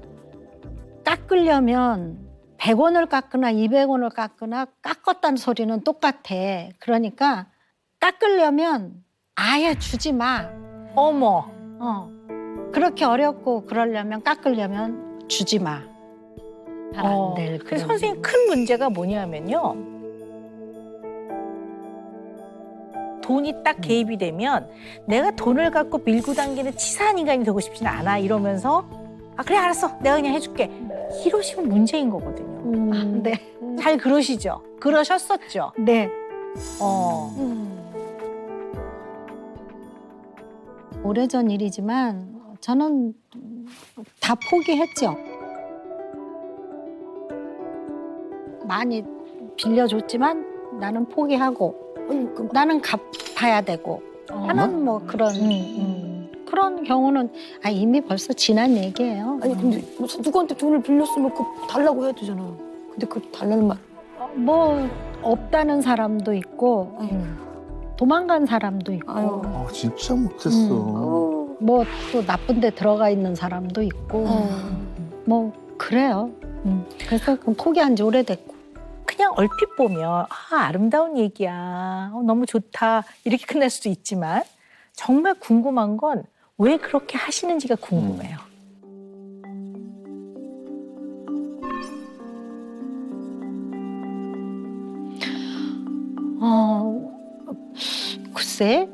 G: 깎으려면 100원을 깎거나 200원을 깎거나 깎았다는 소리는 똑같아. 그러니까 깎으려면 아예 주지 마.
A: 어머.
G: 그렇게 어렵고 그러려면 깎으려면 주지 마. 잘 안 될.
A: 그래서 선생님 큰 문제가 뭐냐면요. 돈이 딱 개입이 되면 내가 돈을 갖고 밀고 당기는 치사한 인간이 되고 싶지는 않아 이러면서 그래 알았어 내가 그냥 해줄게 이러시면 문제인 거거든요.
G: 네.
A: 잘 그러시죠? 그러셨었죠?
G: 네. 오래전 일이지만 저는 다 포기했죠. 많이 빌려줬지만 나는 포기하고 나는 갚아야 되고 하는 뭐 그런 경우는 이미 벌써 지난 얘기예요.
C: 아니 근데 누구한테 돈을 빌렸으면 그 달라고 해야 되잖아. 근데 그 달라는 말.
G: 뭐 없다는 사람도 있고 도망간 사람도 있고
B: 진짜 못했어.
G: 뭐 또 나쁜 데 들어가 있는 사람도 있고 뭐 그래요. 그래서 그건 포기한 지 오래됐고.
A: 그냥 얼핏 보면 아름다운 얘기야 너무 좋다 이렇게 끝날 수도 있지만 정말 궁금한 건 왜 그렇게 하시는지가 궁금해요.
G: 글쎄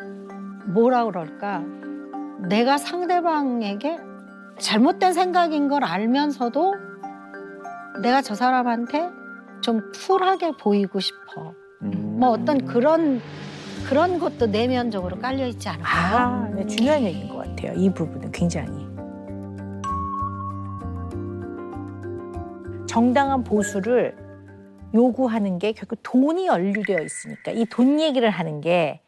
G: 뭐라 그럴까 내가 상대방에게 잘못된 생각인 걸 알면서도 내가 저 사람한테 좀 쿨하게 보이고 싶어. 뭐 어떤 그런 것도 내면적으로 깔려 있지 않을까요?
A: 네, 중요한 얘기인 것 같아요. 이 부분은 굉장히. 정당한 보수를 요구하는 게 결국 돈이 연루되어 있으니까 이 돈 얘기를 하는 게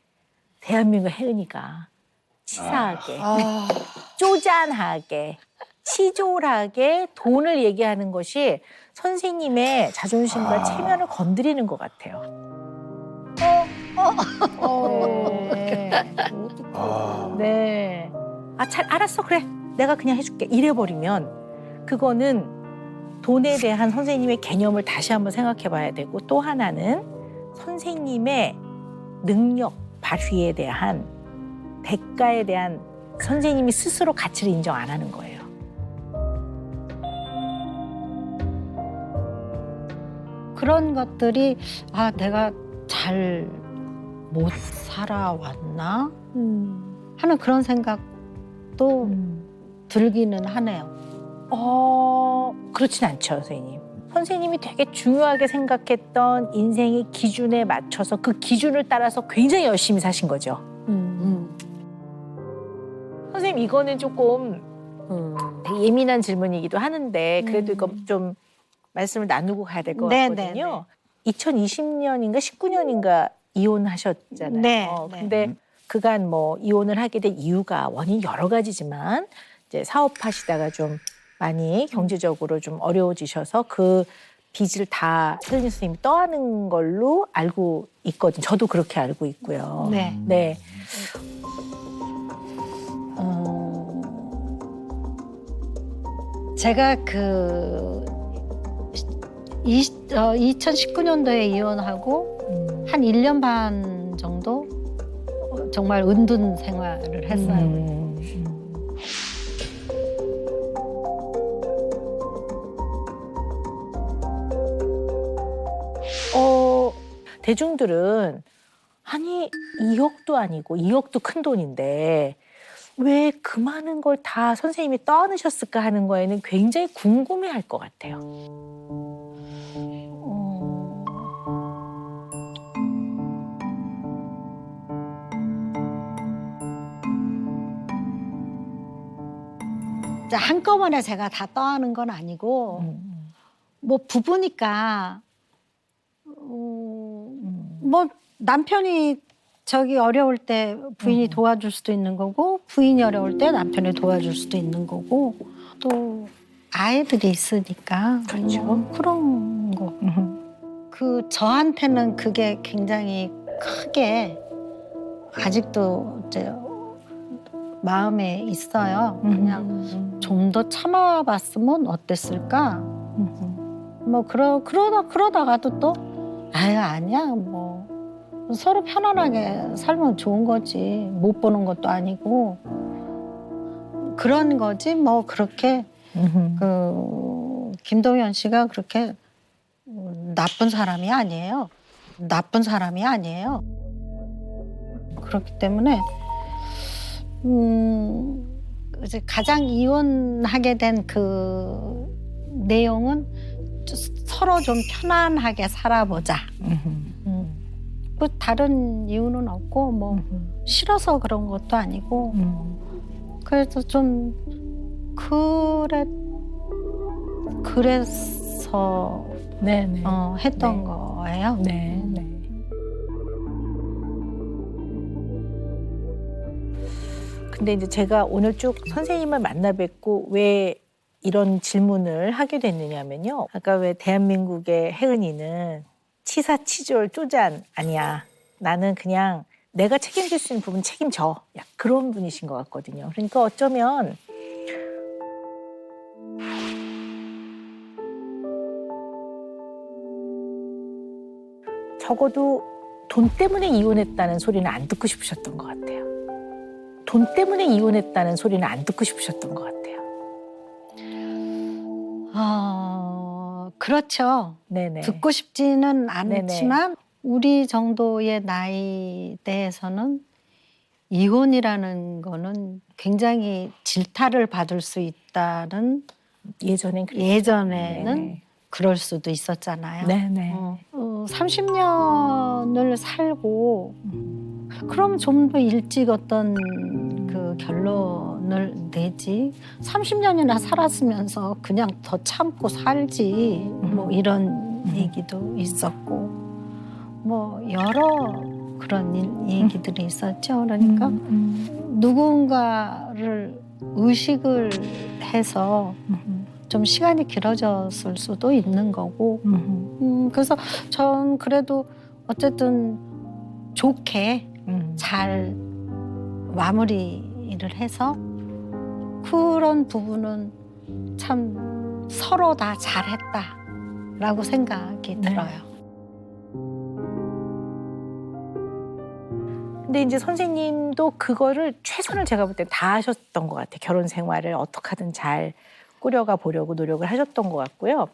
A: 대한민국 혜은이가 치사하게, 쪼잔하게, 치졸하게 돈을 얘기하는 것이 선생님의 자존심과 체면을 건드리는 것 같아요. 네. 잘 알았어. 그래. 내가 그냥 해줄게. 이래버리면 그거는 돈에 대한 선생님의 개념을 다시 한번 생각해 봐야 되고 또 하나는 선생님의 능력 발휘에 대한 대가에 대한 선생님이 스스로 가치를 인정 안 하는 거예요.
G: 그런 것들이 내가 잘 못 살아왔나 하는 그런 생각도 들기는 하네요.
A: 그렇진 않죠, 선생님. 선생님이 되게 중요하게 생각했던 인생의 기준에 맞춰서 그 기준을 따라서 굉장히 열심히 사신 거죠. 선생님 이거는 조금 되게 예민한 질문이기도 하는데 그래도 이거 좀 말씀을 나누고 가야 될 것 같거든요. 2020년인가 19년인가 이혼하셨잖아요.
G: 네.
A: 근데 그간 뭐 이혼을 하게 된 이유가 원인 여러 가지지만 이제 사업하시다가 좀 많이 경제적으로 좀 어려워지셔서 그 빚을 다 혜은이 선생님이 떠안은 걸로 알고 있거든요. 저도 그렇게 알고 있고요.
G: 네.
A: 네.
G: 제가 2019년도에 이혼하고 한 1년 반 정도 정말 은둔 생활을 했어요.
A: 대중들은 아니 2억도 아니고 2억도 큰 돈인데 왜 그 많은 걸 다 선생님이 떠안으셨을까 하는 거에는 굉장히 궁금해할 것 같아요.
G: 한꺼번에 제가 다 떠안은 건 아니고 뭐 부부니까 뭐 남편이 저기 어려울 때 부인이 도와줄 수도 있는 거고 부인이 어려울 때 남편이 도와줄 수도 있는 거고 또 아이들이 있으니까
A: 그렇죠.
G: 그런 거. 그 저한테는 그게 굉장히 크게 아직도 이제 마음에 있어요. 그냥 좀 더 참아봤으면 어땠을까? 뭐 그러다가도 또 아유 아니야 뭐 서로 편안하게 살면 좋은 거지 못 보는 것도 아니고 그런 거지 뭐 그렇게 그 김동현 씨가 그렇게 나쁜 사람이 아니에요. 나쁜 사람이 아니에요. 그렇기 때문에 이제 가장 이혼하게 된 그 내용은 서로 좀 편안하게 살아보자. 뭐 다른 이유는 없고 뭐 싫어서 그런 것도 아니고 그래서 좀 그래서
A: 네네.
G: 했던
A: 네.
G: 거예요.
A: 네, 네. 근데 이제 제가 오늘 쭉 선생님을 만나 뵙고 왜 이런 질문을 하게 됐느냐면요. 아까 왜 대한민국의 혜은이는 치사치졸 쪼잔 아니야. 나는 그냥 내가 책임질 수 있는 부분 책임져. 약 그런 분이신 것 같거든요. 그러니까 어쩌면 적어도 돈 때문에 이혼했다는 소리는 안 듣고 싶으셨던 것 같아요. 돈 때문에 이혼했다는 소리는 안 듣고 싶으셨던 것 같아요.
G: 그렇죠.
A: 네네.
G: 듣고 싶지는 않지만 우리 정도의 나이대에서는 이혼이라는 거는 굉장히 질타를 받을 수 있다는 예전에는
A: 네네.
G: 그럴 수도 있었잖아요.
A: 네네.
G: 30년을 살고 그럼 좀 더 일찍 어떤 그 결론을 내지 30년이나 살았으면서 그냥 더 참고 살지 뭐 이런 얘기도 있었고 뭐 여러 그런 얘기들이 있었죠. 그러니까 누군가를 의식을 해서 좀 시간이 길어졌을 수도 있는 거고 그래서 전 그래도 어쨌든 좋게 잘 마무리를 해서 그런 부분은 참 서로 다 잘했다라고 생각이 들어요.
A: 근데 이제 선생님도 그거를 최선을 제가 볼 때 다 하셨던 것 같아요. 결혼 생활을 어떻게 하든 잘 꾸려가 보려고 노력을 하셨던 것 같고요.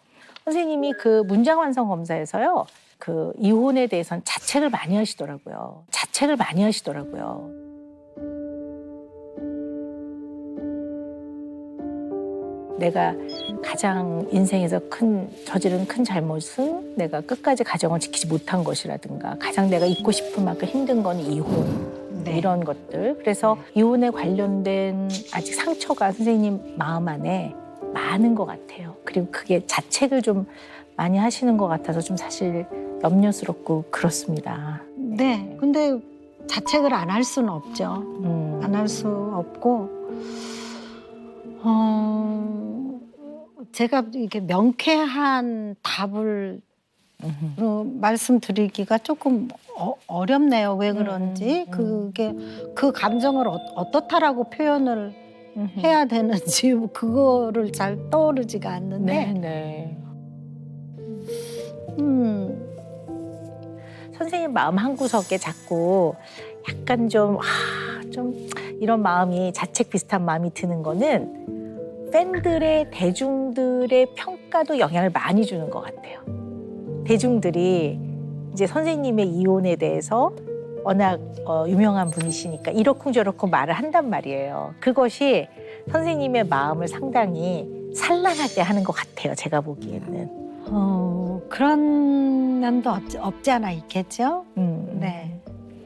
A: 선생님이 그 문장 완성 검사에서요. 그 이혼에 대해서는 자책을 많이 하시더라고요. 내가 가장 인생에서 저지른 큰 잘못은 내가 끝까지 가정을 지키지 못한 것이라든가 가장 내가 잊고 싶은 만큼 힘든 건 이혼 이런 것들. 그래서 이혼에 관련된 아직 상처가 선생님 마음 안에 많은 것 같아요. 그리고 그게 자책을 좀 많이 하시는 것 같아서 좀 사실 염려스럽고 그렇습니다.
G: 네, 근데 자책을 안 할 수는 없죠. 안 할 수 없고 제가 이게 명쾌한 답을 말씀드리기가 조금 어렵네요. 왜 그런지 그게 그 감정을 어떻다라고 표현을 해야 되는지 그거를 잘 떠오르지가 않는데.
A: 네. 선생님 마음 한구석에 자꾸 약간 좀 이런 마음이 자책 비슷한 마음이 드는 거는 팬들의 대중들의 평가도 영향을 많이 주는 것 같아요. 대중들이 이제 선생님의 이혼에 대해서 워낙 유명한 분이시니까 이러쿵저러쿵 말을 한단 말이에요. 그것이 선생님의 마음을 상당히 산란하게 하는 것 같아요. 제가 보기에는.
G: 그런 면도 없지 않아 있겠죠. 네.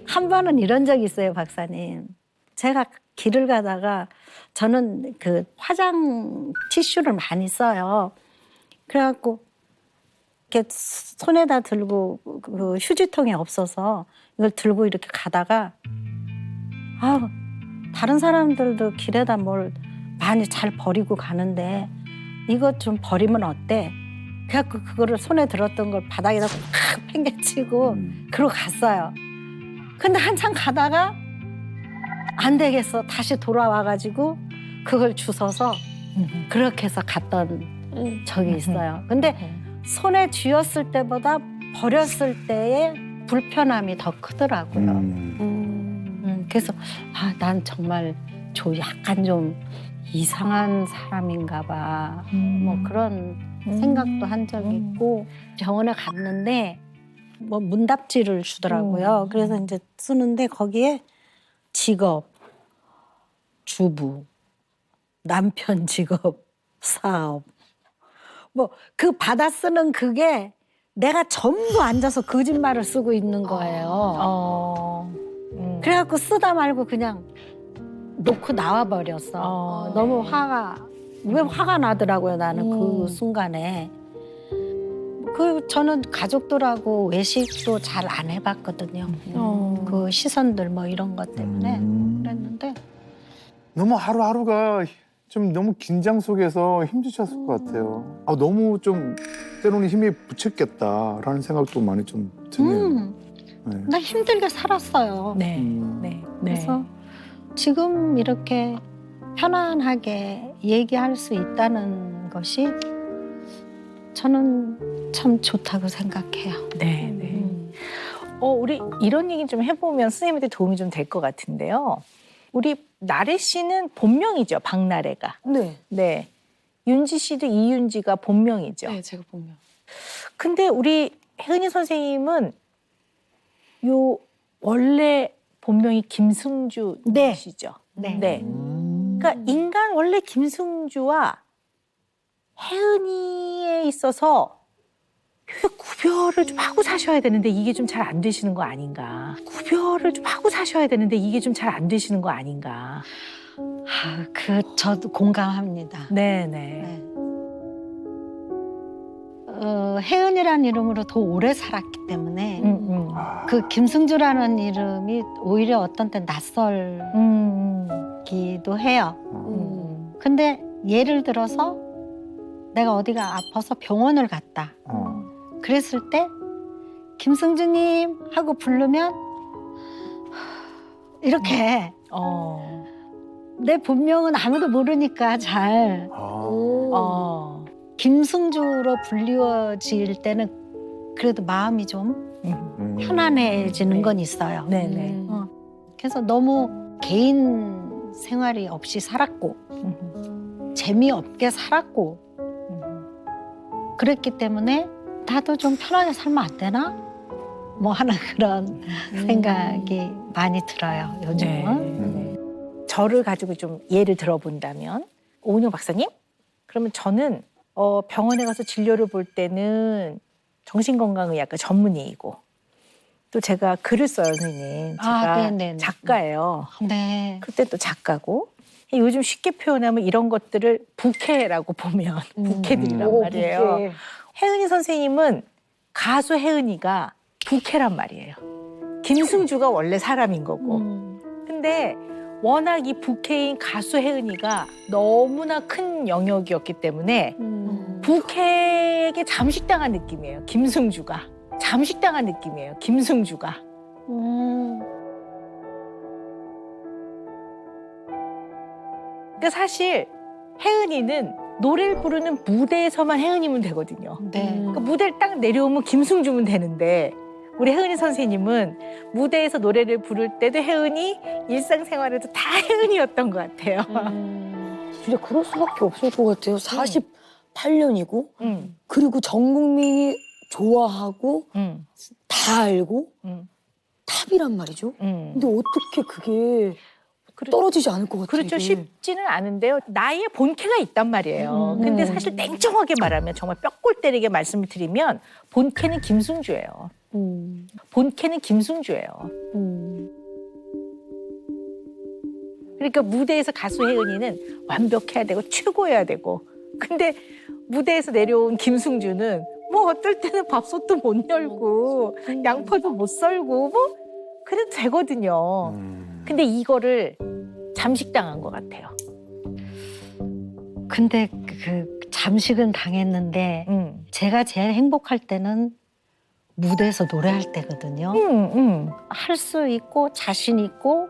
G: 한 번은 이런 적이 있어요, 박사님. 제가 길을 가다가 저는 그 화장 티슈를 많이 써요. 그래갖고 이렇게 손에다 들고 그 휴지통이 없어서 이걸 들고 이렇게 가다가 다른 사람들도 길에다 뭘 많이 잘 버리고 가는데 이것 좀 버리면 어때? 그래갖고 그거를 손에 들었던 걸 바닥에다 팍 팽개치고 그러고 갔어요. 근데 한참 가다가 안 되겠어. 다시 돌아와가지고 그걸 주워서 그렇게 해서 갔던 적이 있어요. 근데 손에 쥐었을 때보다 버렸을 때의 불편함이 더 크더라고요. 그래서 난 정말 약간 좀 이상한 사람인가 봐. 뭐 그런 생각도 한 적이 있고 병원에 갔는데 뭐 문답지를 주더라고요. 그래서 이제 쓰는데 거기에 직업, 주부, 남편 직업, 사업 뭐 그 받아 쓰는 그게 내가 전부 앉아서 거짓말을 쓰고 있는 거예요. 그래갖고 쓰다 말고 그냥 놓고 나와 버렸어. 너무 화가 나더라고요. 나는 그 순간에. 저는 가족들하고 외식도 잘 안 해봤거든요. 그 시선들 뭐 이런 것 때문에 그랬는데
B: 너무 하루하루가 좀 너무 긴장 속에서 힘드셨을 것 같아요. 너무 좀 때로는 힘이 붙였겠다라는 생각도 많이 좀 드네요. 네.
G: 나 힘들게 살았어요.
A: 네.
G: 그래서 지금 이렇게 편안하게 얘기할 수 있다는 것이 저는 참 좋다고 생각해요.
A: 네. 우리 이런 얘기 좀 해보면 선생님한테 도움이 좀 될 것 같은데요. 우리 나래 씨는 본명이죠, 박나래가. 네. 윤지 씨도 이윤지가 본명이죠.
D: 네, 제가 본명.
A: 근데 우리 혜은이 선생님은 원래 본명이 김승주시죠.
G: 네.
A: 그러니까 인간 원래 김승주와 혜은이에 있어서 구별을 좀 하고 사셔야 되는데 이게 좀 잘 안 되시는 거 아닌가. 구별을 좀 하고 사셔야 되는데 이게 좀 잘 안 되시는 거 아닌가.
G: 저도 공감합니다.
A: 네네.
G: 혜은이라는 이름으로 더 오래 살았기 때문에 그 김승주라는 이름이 오히려 어떤 때 낯설기도 해요. 근데 예를 들어서 내가 어디가 아파서 병원을 갔다. 그랬을 때 김승주님 하고 부르면 이렇게 내 본명은 아무도 모르니까 잘 김승주로 불리워질 때는 그래도 마음이 좀 편안해지는 건 있어요.
A: 네네.
G: 그래서 너무 개인 생활이 없이 살았고 재미없게 살았고 그랬기 때문에 나도 좀 편하게 살면 안 되나? 뭐 하는 그런 생각이 많이 들어요, 요즘은.
A: 저를 가지고 좀 예를 들어본다면 오은영 박사님? 그러면 저는 병원에 가서 진료를 볼 때는 정신건강의학과 전문의이고 또 제가 글을 써요, 선생님. 제가 작가예요.
G: 네.
A: 그때 또 작가고 요즘 쉽게 표현하면 이런 것들을 부캐라고 보면 부캐들이란 말이에요. 혜은이 선생님은 가수 혜은이가 부캐란 말이에요. 김승주가 원래 사람인 거고. 근데 워낙 이 부캐인 가수 혜은이가 너무나 큰 영역이었기 때문에 부캐에게 잠식당한 느낌이에요. 김승주가. 잠식당한 느낌이에요. 김승주가. 그러니까 사실 혜은이는 노래를 부르는 무대에서만 혜은이면 되거든요. 그러니까 무대를 딱 내려오면 김승주면 되는데 우리 혜은이 선생님은 무대에서 노래를 부를 때도 혜은이, 일상생활에도 다 혜은이였던 것 같아요.
C: 진짜 그럴 수밖에 없을 것 같아요. 48년이고 그리고 전 국민이 좋아하고 다 알고
A: 음.
C: 탑이란 말이죠.
A: 음.
C: 근데 어떻게 그게 떨어지지 않을 것 같아요.
A: 그렇죠.
C: 이게.
A: 쉽지는 않은데요. 나의 본캐가 있단 말이에요. 근데 사실 냉정하게 말하면 정말 뼈골 때리게 말씀을 드리면 본캐는 김승주예요. 본캐는 김승주예요. 그러니까 무대에서 가수 혜은이는 완벽해야 되고 최고여야 되고 근데 무대에서 내려온 김승주는 뭐 어떨 때는 밥솥도 못 열고 양파도 못 썰고 뭐 그래도 되거든요. 근데 이거를 잠식당한 것 같아요.
G: 근데 그 잠식은 당했는데 제가 제일 행복할 때는 무대에서 노래할 때거든요. 할 수 있고 자신 있고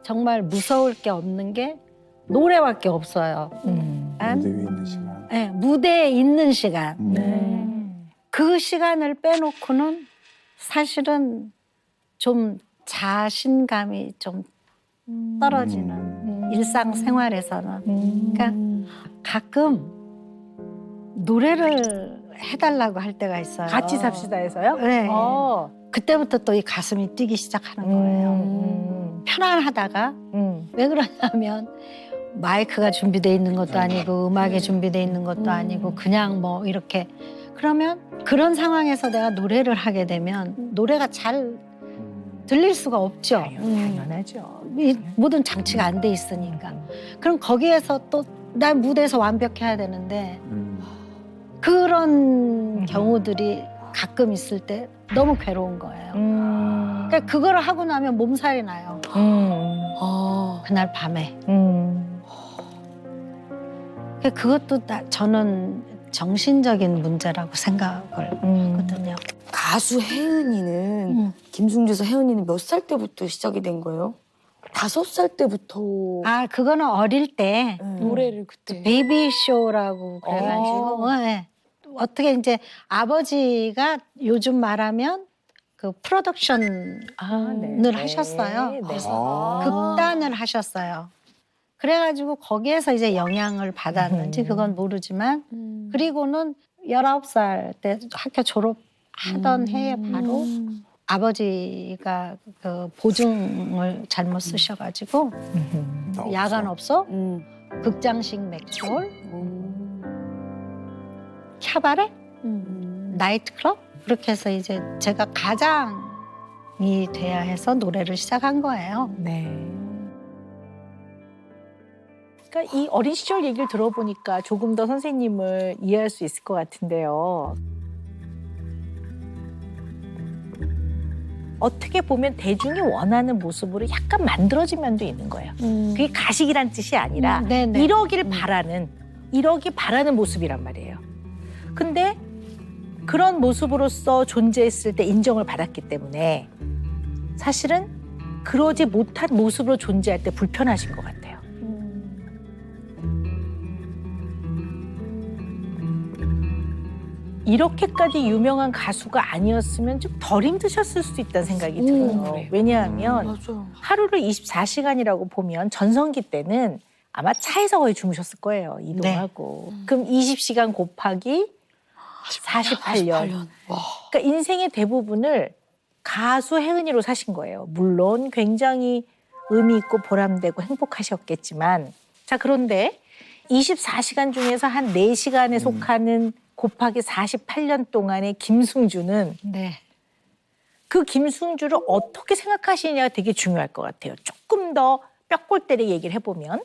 G: 정말 무서울 게 없는 게 노래밖에 없어요.
B: 무대 위에 있는 시간.
G: 네, 무대에 있는 시간.
A: 네.
G: 그 시간을 빼놓고는 사실은 좀 자신감이 좀 떨어지는 일상생활에서는. 그러니까 가끔 노래를 해달라고 할 때가 있어요.
A: 같이 삽시다에서요?
G: 네.
A: 어.
G: 그때부터 또 이 가슴이 뛰기 시작하는 거예요. 편안하다가 왜 그러냐면 마이크가 준비돼 있는 것도 아니고 음악이 준비돼 있는 것도 아니고 그냥 뭐 이렇게 그러면 그런 상황에서 내가 노래를 하게 되면 노래가 잘 들릴 수가 없죠.
A: 당연하죠.
G: 이 모든 장치가 안 돼 있으니까. 그럼 거기에서 또 난 무대에서 완벽해야 되는데 그런 경우들이 가끔 있을 때 너무 괴로운 거예요. 그러니까 그걸 하고 나면 몸살이 나요. 그날 밤에. 그러니까 그것도 저는 정신적인 문제라고 생각을 하거든요.
C: 가수 혜은이는 김승주에서 혜은이는 몇 살 때부터 시작이 된 거예요? 5살 때부터.
G: 아, 그거는 어릴 때
D: 노래를 그때.
G: 베이비 쇼라고 그래가지고 네. 어떻게 이제 아버지가 요즘 말하면 그 프로덕션을 하셨어요. 그래서 극단을 하셨어요. 그래가지고 거기에서 이제 영향을 받았는지 그건 모르지만 그리고는 19살 때 학교 졸업하던 해에 바로 아버지가 그 보증을 잘못 쓰셔가지고 야간 없어 극장식 맥주홀 캬바레 나이트클럽 그렇게 해서 이제 제가 가장이 돼야 해서 노래를 시작한 거예요.
A: 네. 그러니까 이 어린 시절 얘기를 들어보니까 조금 더 선생님을 이해할 수 있을 것 같은데요. 어떻게 보면 대중이 원하는 모습으로 약간 만들어진 면도 있는 거예요. 그게 가식이란 뜻이 아니라 이러길 이러기 바라는 모습이란 말이에요. 근데 그런 모습으로서 존재했을 때 인정을 받았기 때문에 사실은 그러지 못한 모습으로 존재할 때 불편하신 것 같아요. 이렇게까지 유명한 가수가 아니었으면 좀 덜 힘드셨을 수도 있다는 생각이 들어요. 왜냐하면
C: 맞아요.
A: 하루를 24시간이라고 보면 전성기 때는 아마 차에서 거의 주무셨을 거예요. 이동하고. 그럼 20시간 곱하기 48년. 그러니까 인생의 대부분을 가수 혜은이로 사신 거예요. 물론 굉장히 의미 있고 보람되고 행복하셨겠지만 자 그런데 24시간 중에서 한 4시간에 속하는 곱하기 48년 동안의 김승주는 그 김승주를 어떻게 생각하시느냐가 되게 중요할 것 같아요. 조금 더 뼈골 때리게 얘기를 해보면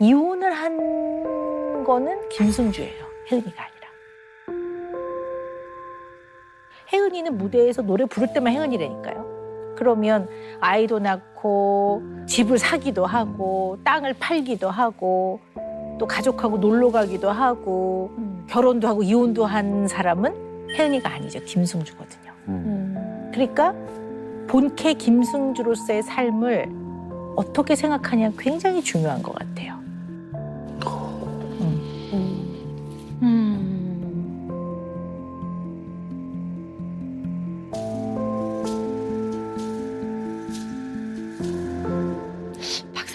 A: 이혼을 한 거는 김승주예요. 혜은이가 아니라. 혜은이는 무대에서 노래 부를 때만 혜은이라니까요. 그러면 아이도 낳고 집을 사기도 하고 땅을 팔기도 하고 또 가족하고 놀러 가기도 하고 결혼도 하고 이혼도 한 사람은 혜은이가 아니죠. 김승주거든요. 그러니까 본캐 김승주로서의 삶을 어떻게 생각하냐 굉장히 중요한 것 같아요.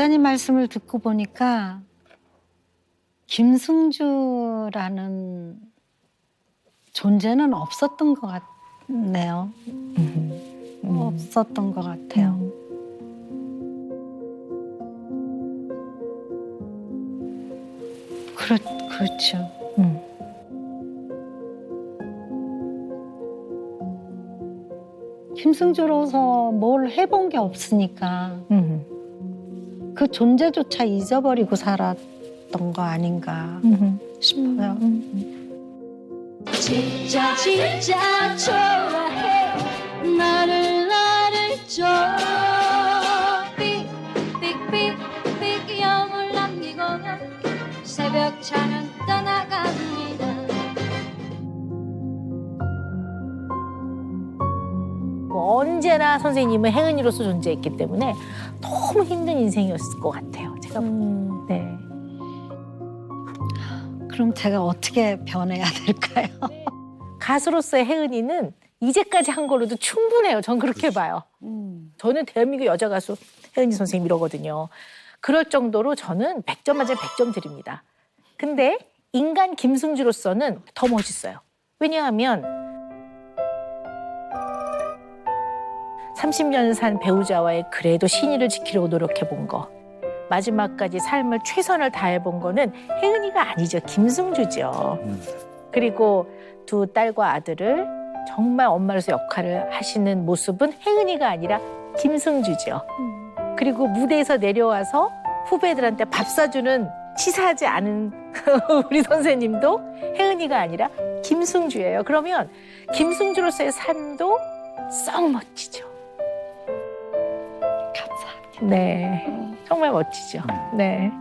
G: 목사님 말씀을 듣고 보니까 김승주라는 존재는 없었던 것 같네요. 없었던 것 같아요. 그렇죠. 김승주로서 뭘 해본 게 없으니까 그 존재조차 잊어버리고 살았던 거 아닌가 싶어요.
H: 진짜 진짜 좋아해 나를 줘 삑삑삑삑 영을 남기고 새벽 차는 떠나갑니다.
A: 뭐 언제나 선생님은 혜은이로서 존재했기 때문에 너무 힘든 인생이었을 것 같아요. 제가 네.
G: 그럼 제가 어떻게 변해야 될까요?
A: 가수로서의 혜은이는 이제까지 한 걸로도 충분해요. 전 그렇게 봐요. 저는 대한민국 여자 가수 혜은이 선생님이거든요. 그럴 정도로 저는 100점 만점에 100점 드립니다. 근데 인간 김승주로서는 더 멋있어요. 왜냐하면 30년 산 배우자와의 그래도 신의를 지키려고 노력해본 거, 마지막까지 삶을 최선을 다해본 거는 혜은이가 아니죠. 김승주죠. 그리고 두 딸과 아들을 정말 엄마로서 역할을 하시는 모습은 혜은이가 아니라 김승주죠. 그리고 무대에서 내려와서 후배들한테 밥 사주는 치사하지 않은 우리 선생님도 혜은이가 아니라 김승주예요. 그러면 김승주로서의 삶도 썩 멋지죠.
G: 감사합니다.
A: 네, 정말 멋지죠. 네.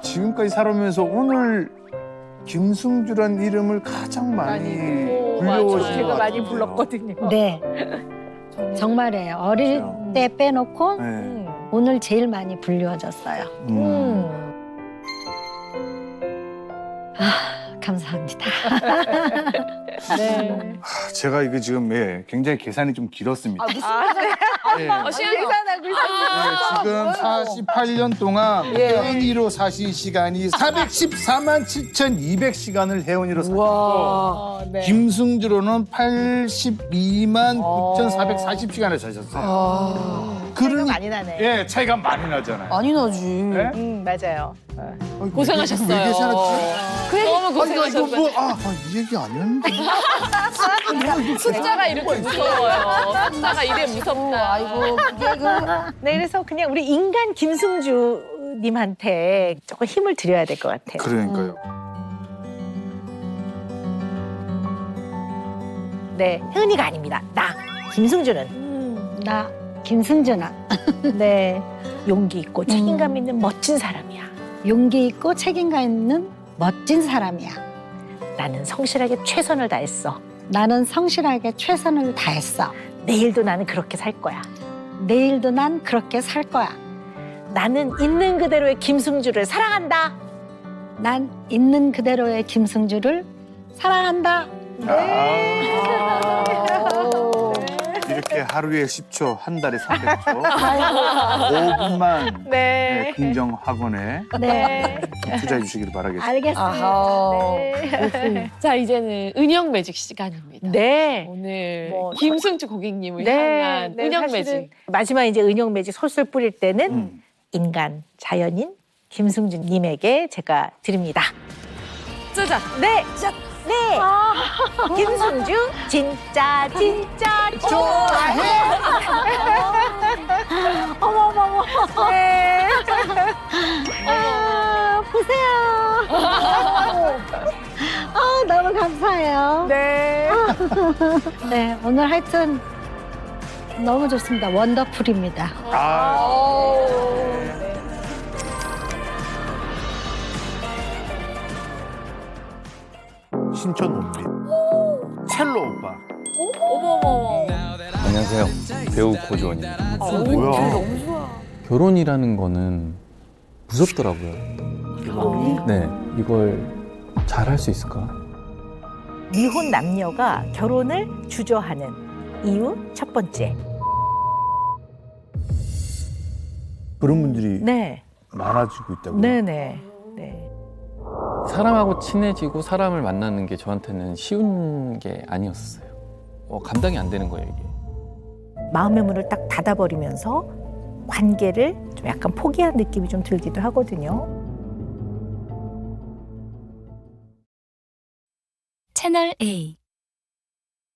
B: 지금까지 살아오면서 오늘 김승주란 이름을 가장 많이 불려오신 것
A: 제가
B: 같아요.
A: 많이 불렀거든요.
G: 네, 정말이에요. 어릴
B: 그렇죠.
G: 때 빼놓고
B: 네.
G: 오늘 제일 많이 불려졌어요. 감사합니다.
A: 네.
B: 제가 이거 지금 굉장히 계산이 좀 길었습니다. 예.
A: 계산하고 있었어요.
B: 지금 48년 동안 혜은이로 사신 시간이 414만 7,200시간을 혜은이로 사셨고
A: 네.
B: 김승주로는 82만 9,440시간을 사셨어요. 그러니
A: 많이 나네.
B: 예, 차이가 많이 나잖아요.
C: 많이 나지.
B: 네?
A: 맞아요.
D: 고생하셨어요.
B: 왜 계산했지?
D: 너무 고생하셨어요.
B: 이 얘기 아니었는데.
D: 숫자가 이렇게 무서워요. 숫자가 이래 무섭다.
C: 아이고 그게
A: 네, 그래서 그냥 우리 인간 김승주님한테 조금 힘을 드려야 될 것 같아요.
B: 그러니까요.
A: 네, 혜은이가 아닙니다. 나 김승주는
G: 나 김승주나
A: 네 용기 있고 책임감 있는 멋진 사람이야.
G: 용기 있고 책임감 있는 멋진 사람이야.
A: 나는 성실하게 최선을 다했어.
G: 나는 성실하게 최선을 다했어.
A: 내일도 나는 그렇게 살 거야.
G: 내일도 난 그렇게 살 거야.
A: 나는 있는 그대로의 김승주를 사랑한다.
G: 난 있는 그대로의 김승주를 사랑한다.
B: 이렇게 하루에 10초, 한 달에 300초, 5분만
A: 네.
B: 긍정 학원에
A: 네.
B: 투자해 주시기를 바라겠습니다.
G: 알겠습니다.
A: 네.
D: 자, 이제는 은영 매직 시간입니다.
A: 네.
D: 오늘
A: 뭐,
D: 김승주 고객님을 향한 은영
A: 사실은
D: 매직.
A: 마지막 이제 은영 매직 솔솔 뿌릴 때는 인간 자연인 김승주님에게 제가 드립니다.
D: 짜자.
A: 네, 네. 김승주 진짜 좋아해. 어머머머. 네.
G: 보세요. 너무 감사해요.
A: 네.
G: 네, 오늘 하여튼 너무 좋습니다. 원더풀입니다.
B: 신촌 원빈, 첼로 오빠.
D: 어머머.
I: 안녕하세요. 배우 고주원입니다.
B: 뭐야?
I: 결혼이라는 거는 무섭더라고요. 네, 이걸 잘 할 수 있을까?
A: 미혼 남녀가 결혼을 주저하는 이유 첫 번째.
B: 그런 분들이
A: 네.
B: 많아지고 있다고요?
A: 네네. 네.
I: 사람하고 친해지고 사람을 만나는 게 저한테는 쉬운 게 아니었어요. 감당이 안 되는 거예요, 이게.
A: 마음의 문을 딱 닫아버리면서 관계를 좀 약간 포기한 느낌이 좀 들기도 하거든요.
H: 채널 A